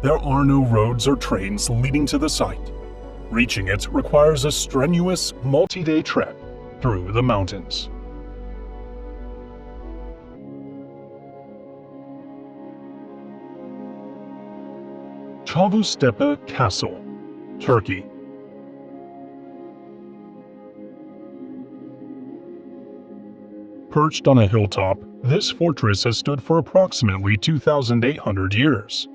There are no roads or trains leading to the site. Reaching it requires a strenuous, multi-day trek through the mountains. Çavuştepe Castle, Turkey. Perched on a hilltop, this fortress has stood for approximately 2,800 years.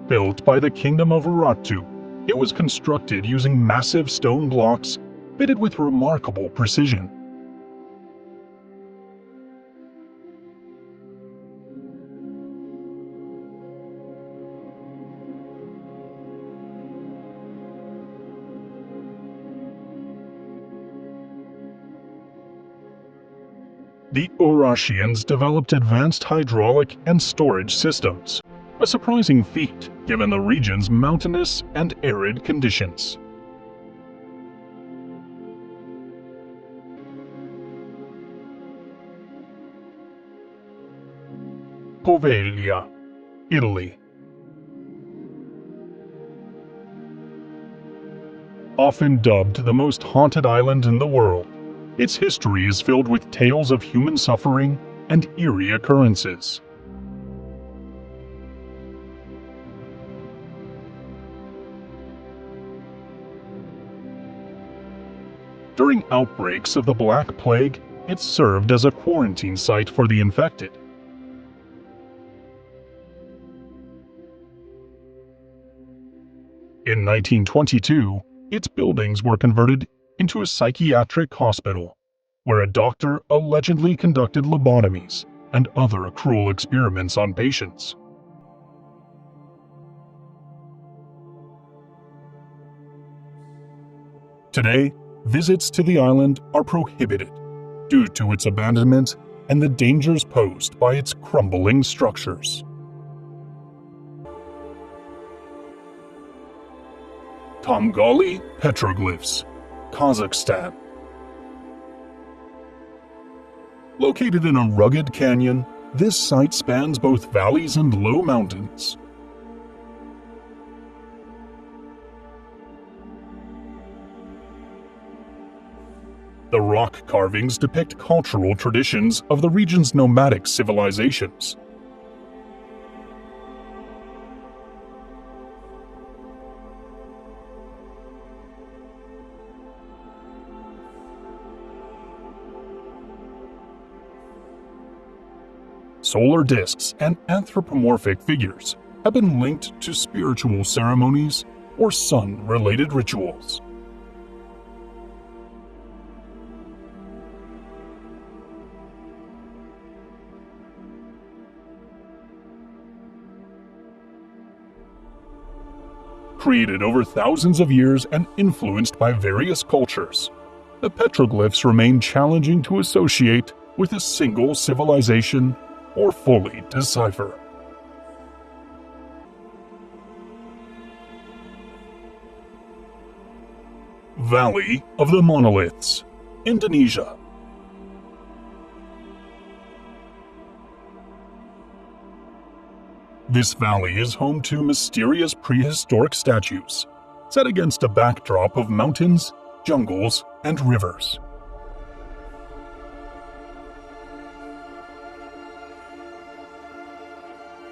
Built by the Kingdom of Urartu, it was constructed using massive stone blocks fitted with remarkable precision. The Urartians developed advanced hydraulic and storage systems, a surprising feat given the region's mountainous and arid conditions. Poveglia, Italy. Often dubbed the most haunted island in the world, its history is filled with tales of human suffering and eerie occurrences. During outbreaks of the Black Plague, it served as a quarantine site for the infected. In 1922, its buildings were converted into a psychiatric hospital, where a doctor allegedly conducted lobotomies and other cruel experiments on patients. Today, visits to the island are prohibited due to its abandonment and the dangers posed by its crumbling structures. Tomgali petroglyphs, Kazakhstan. Located in a rugged canyon, this site spans both valleys and low mountains. The rock carvings depict cultural traditions of the region's nomadic civilizations. Solar discs and anthropomorphic figures have been linked to spiritual ceremonies or sun-related rituals. Created over thousands of years and influenced by various cultures, the petroglyphs remain challenging to associate with a single civilization or fully decipher. Valley of the Monoliths, Indonesia. This valley is home to mysterious prehistoric statues, set against a backdrop of mountains, jungles, and rivers.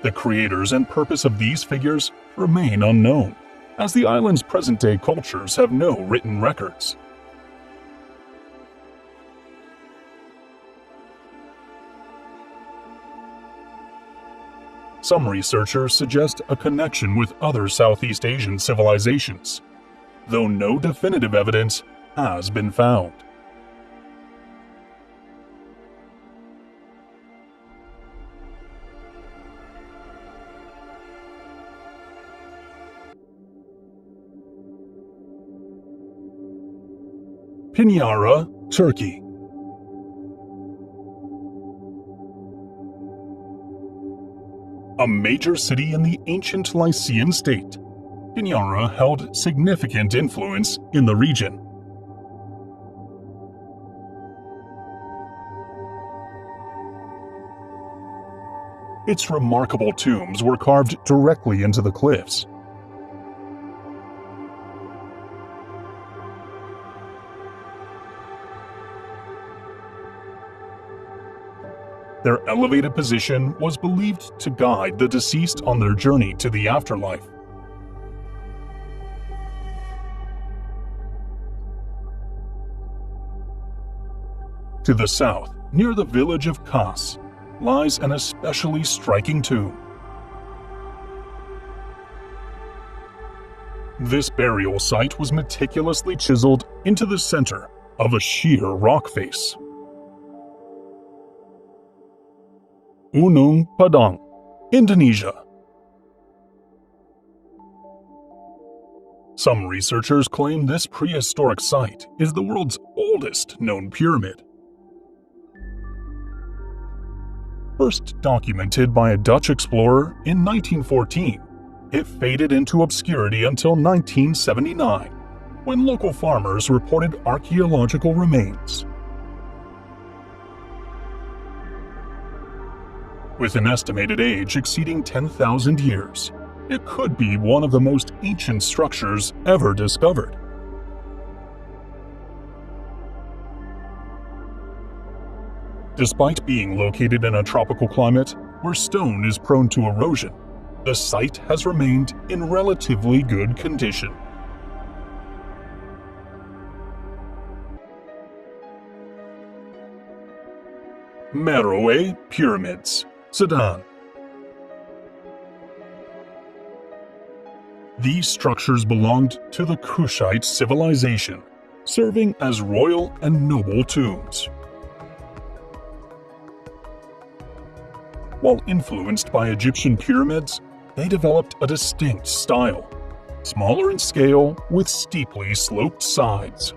The creators and purpose of these figures remain unknown, as the island's present-day cultures have no written records. Some researchers suggest a connection with other Southeast Asian civilizations, though no definitive evidence has been found. Pinyara, Turkey. A major city in the ancient Lycian state, Hiniara held significant influence in the region. Its remarkable tombs were carved directly into the cliffs. Their elevated position was believed to guide the deceased on their journey to the afterlife. To the south, near the village of Kas, lies an especially striking tomb. This burial site was meticulously chiseled into the center of a sheer rock face. Gunung Padang, Indonesia. Some researchers claim this prehistoric site is the world's oldest known pyramid. First documented by a Dutch explorer in 1914, it faded into obscurity until 1979, when local farmers reported archaeological remains. With an estimated age exceeding 10,000 years, it could be one of the most ancient structures ever discovered. Despite being located in a tropical climate where stone is prone to erosion, the site has remained in relatively good condition. Meroe Pyramids, Sudan. These structures belonged to the Kushite civilization, serving as royal and noble tombs. While influenced by Egyptian pyramids, they developed a distinct style, smaller in scale with steeply sloped sides.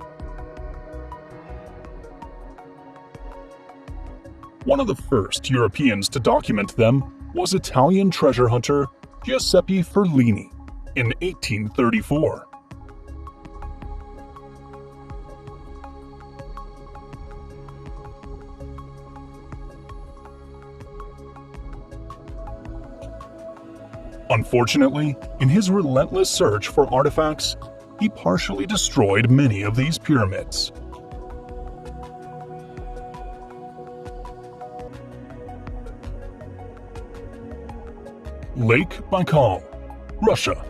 One of the first Europeans to document them was Italian treasure hunter Giuseppe Ferlini in 1834. Unfortunately, in his relentless search for artifacts, he partially destroyed many of these pyramids. Lake Baikal, Russia.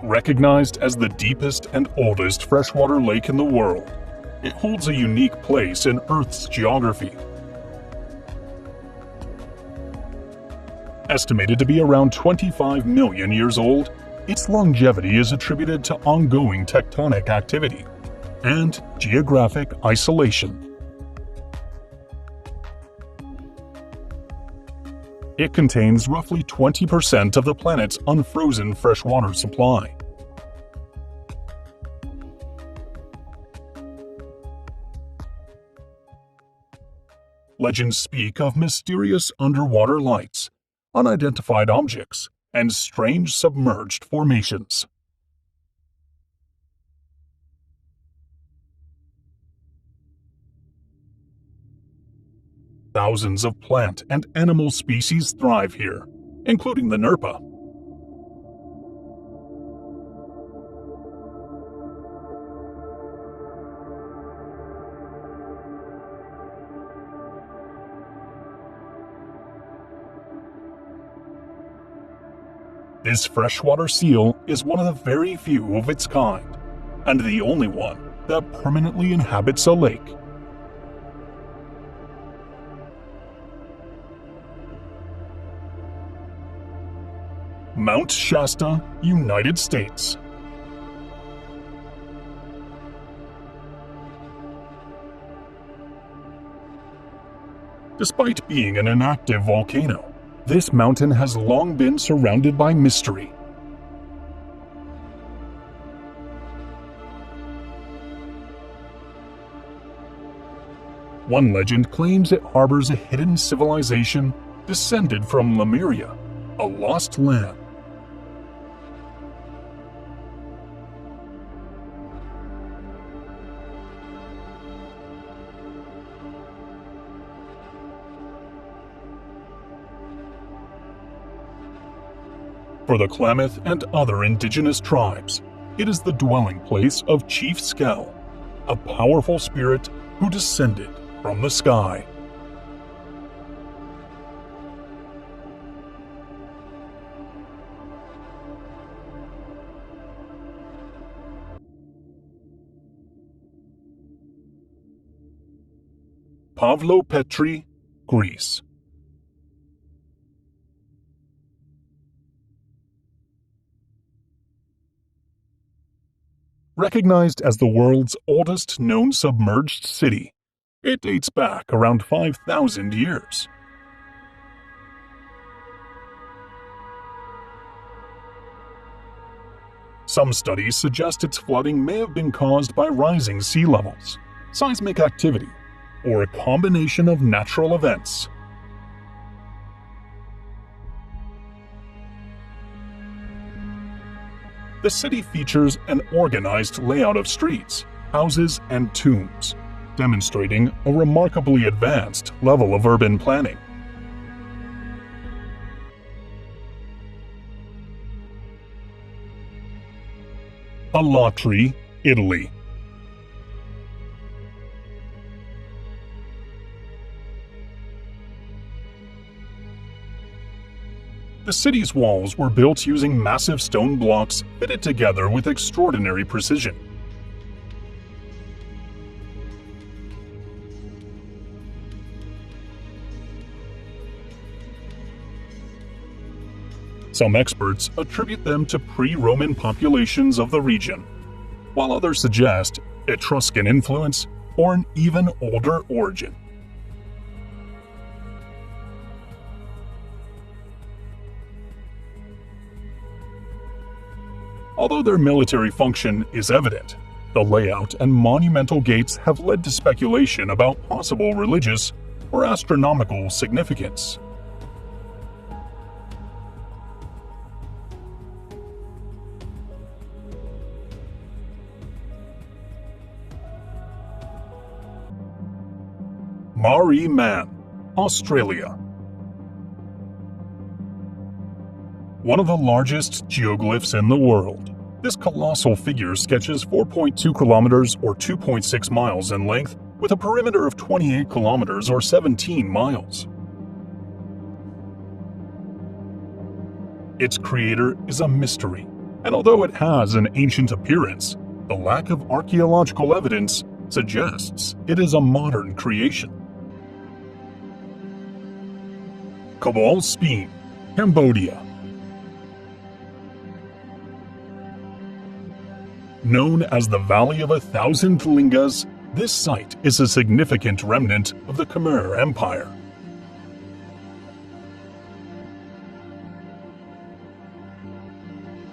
Recognized as the deepest and oldest freshwater lake in the world, it holds a unique place in Earth's geography. Estimated to be around 25 million years old, its longevity is attributed to ongoing tectonic activity and geographic isolation. It contains roughly 20% of the planet's unfrozen freshwater supply. Legends speak of mysterious underwater lights, unidentified objects, and strange submerged formations. Thousands of plant and animal species thrive here, including the Nerpa. This freshwater seal is one of the very few of its kind, and the only one that permanently inhabits a lake. Mount Shasta, United States. Despite being an inactive volcano, this mountain has long been surrounded by mystery. One legend claims it harbors a hidden civilization descended from Lemuria, a lost land. For the Klamath and other indigenous tribes, it is the dwelling place of Chief Skell, a powerful spirit who descended from the sky. Pavlopetri, Greece. Recognized as the world's oldest known submerged city, it dates back around 5,000 years. Some studies suggest its flooding may have been caused by rising sea levels, seismic activity, or a combination of natural events. The city features an organized layout of streets, houses, and tombs, demonstrating a remarkably advanced level of urban planning. Alatri, Italy. The city's walls were built using massive stone blocks fitted together with extraordinary precision. Some experts attribute them to pre-Roman populations of the region, while others suggest Etruscan influence or an even older origin. Although their military function is evident, the layout and monumental gates have led to speculation about possible religious or astronomical significance. Mari Man, Australia. One of the largest geoglyphs in the world, this colossal figure sketches 4.2 kilometers or 2.6 miles in length with a perimeter of 28 kilometers or 17 miles. Its creator is a mystery, and although it has an ancient appearance, the lack of archaeological evidence suggests it is a modern creation. Kabal Speen, Cambodia. Known as the Valley of 1,000 Lingas, this site is a significant remnant of the Khmer Empire.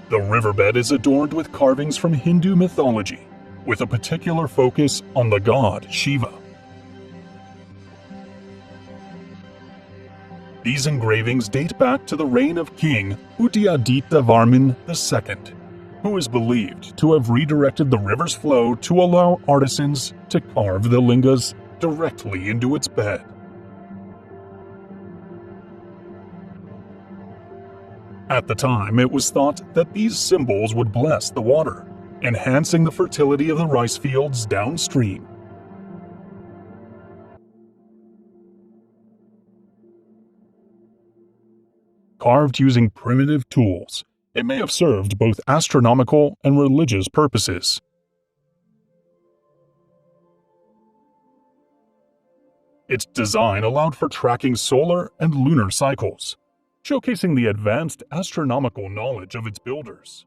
The riverbed is adorned with carvings from Hindu mythology, with a particular focus on the god Shiva. These engravings date back to the reign of King Udyaditya Varman II, who is believed to have redirected the river's flow to allow artisans to carve the lingas directly into its bed. At the time, it was thought that these symbols would bless the water, enhancing the fertility of the rice fields downstream. Carved using primitive tools, it may have served both astronomical and religious purposes. Its design allowed for tracking solar and lunar cycles, showcasing the advanced astronomical knowledge of its builders.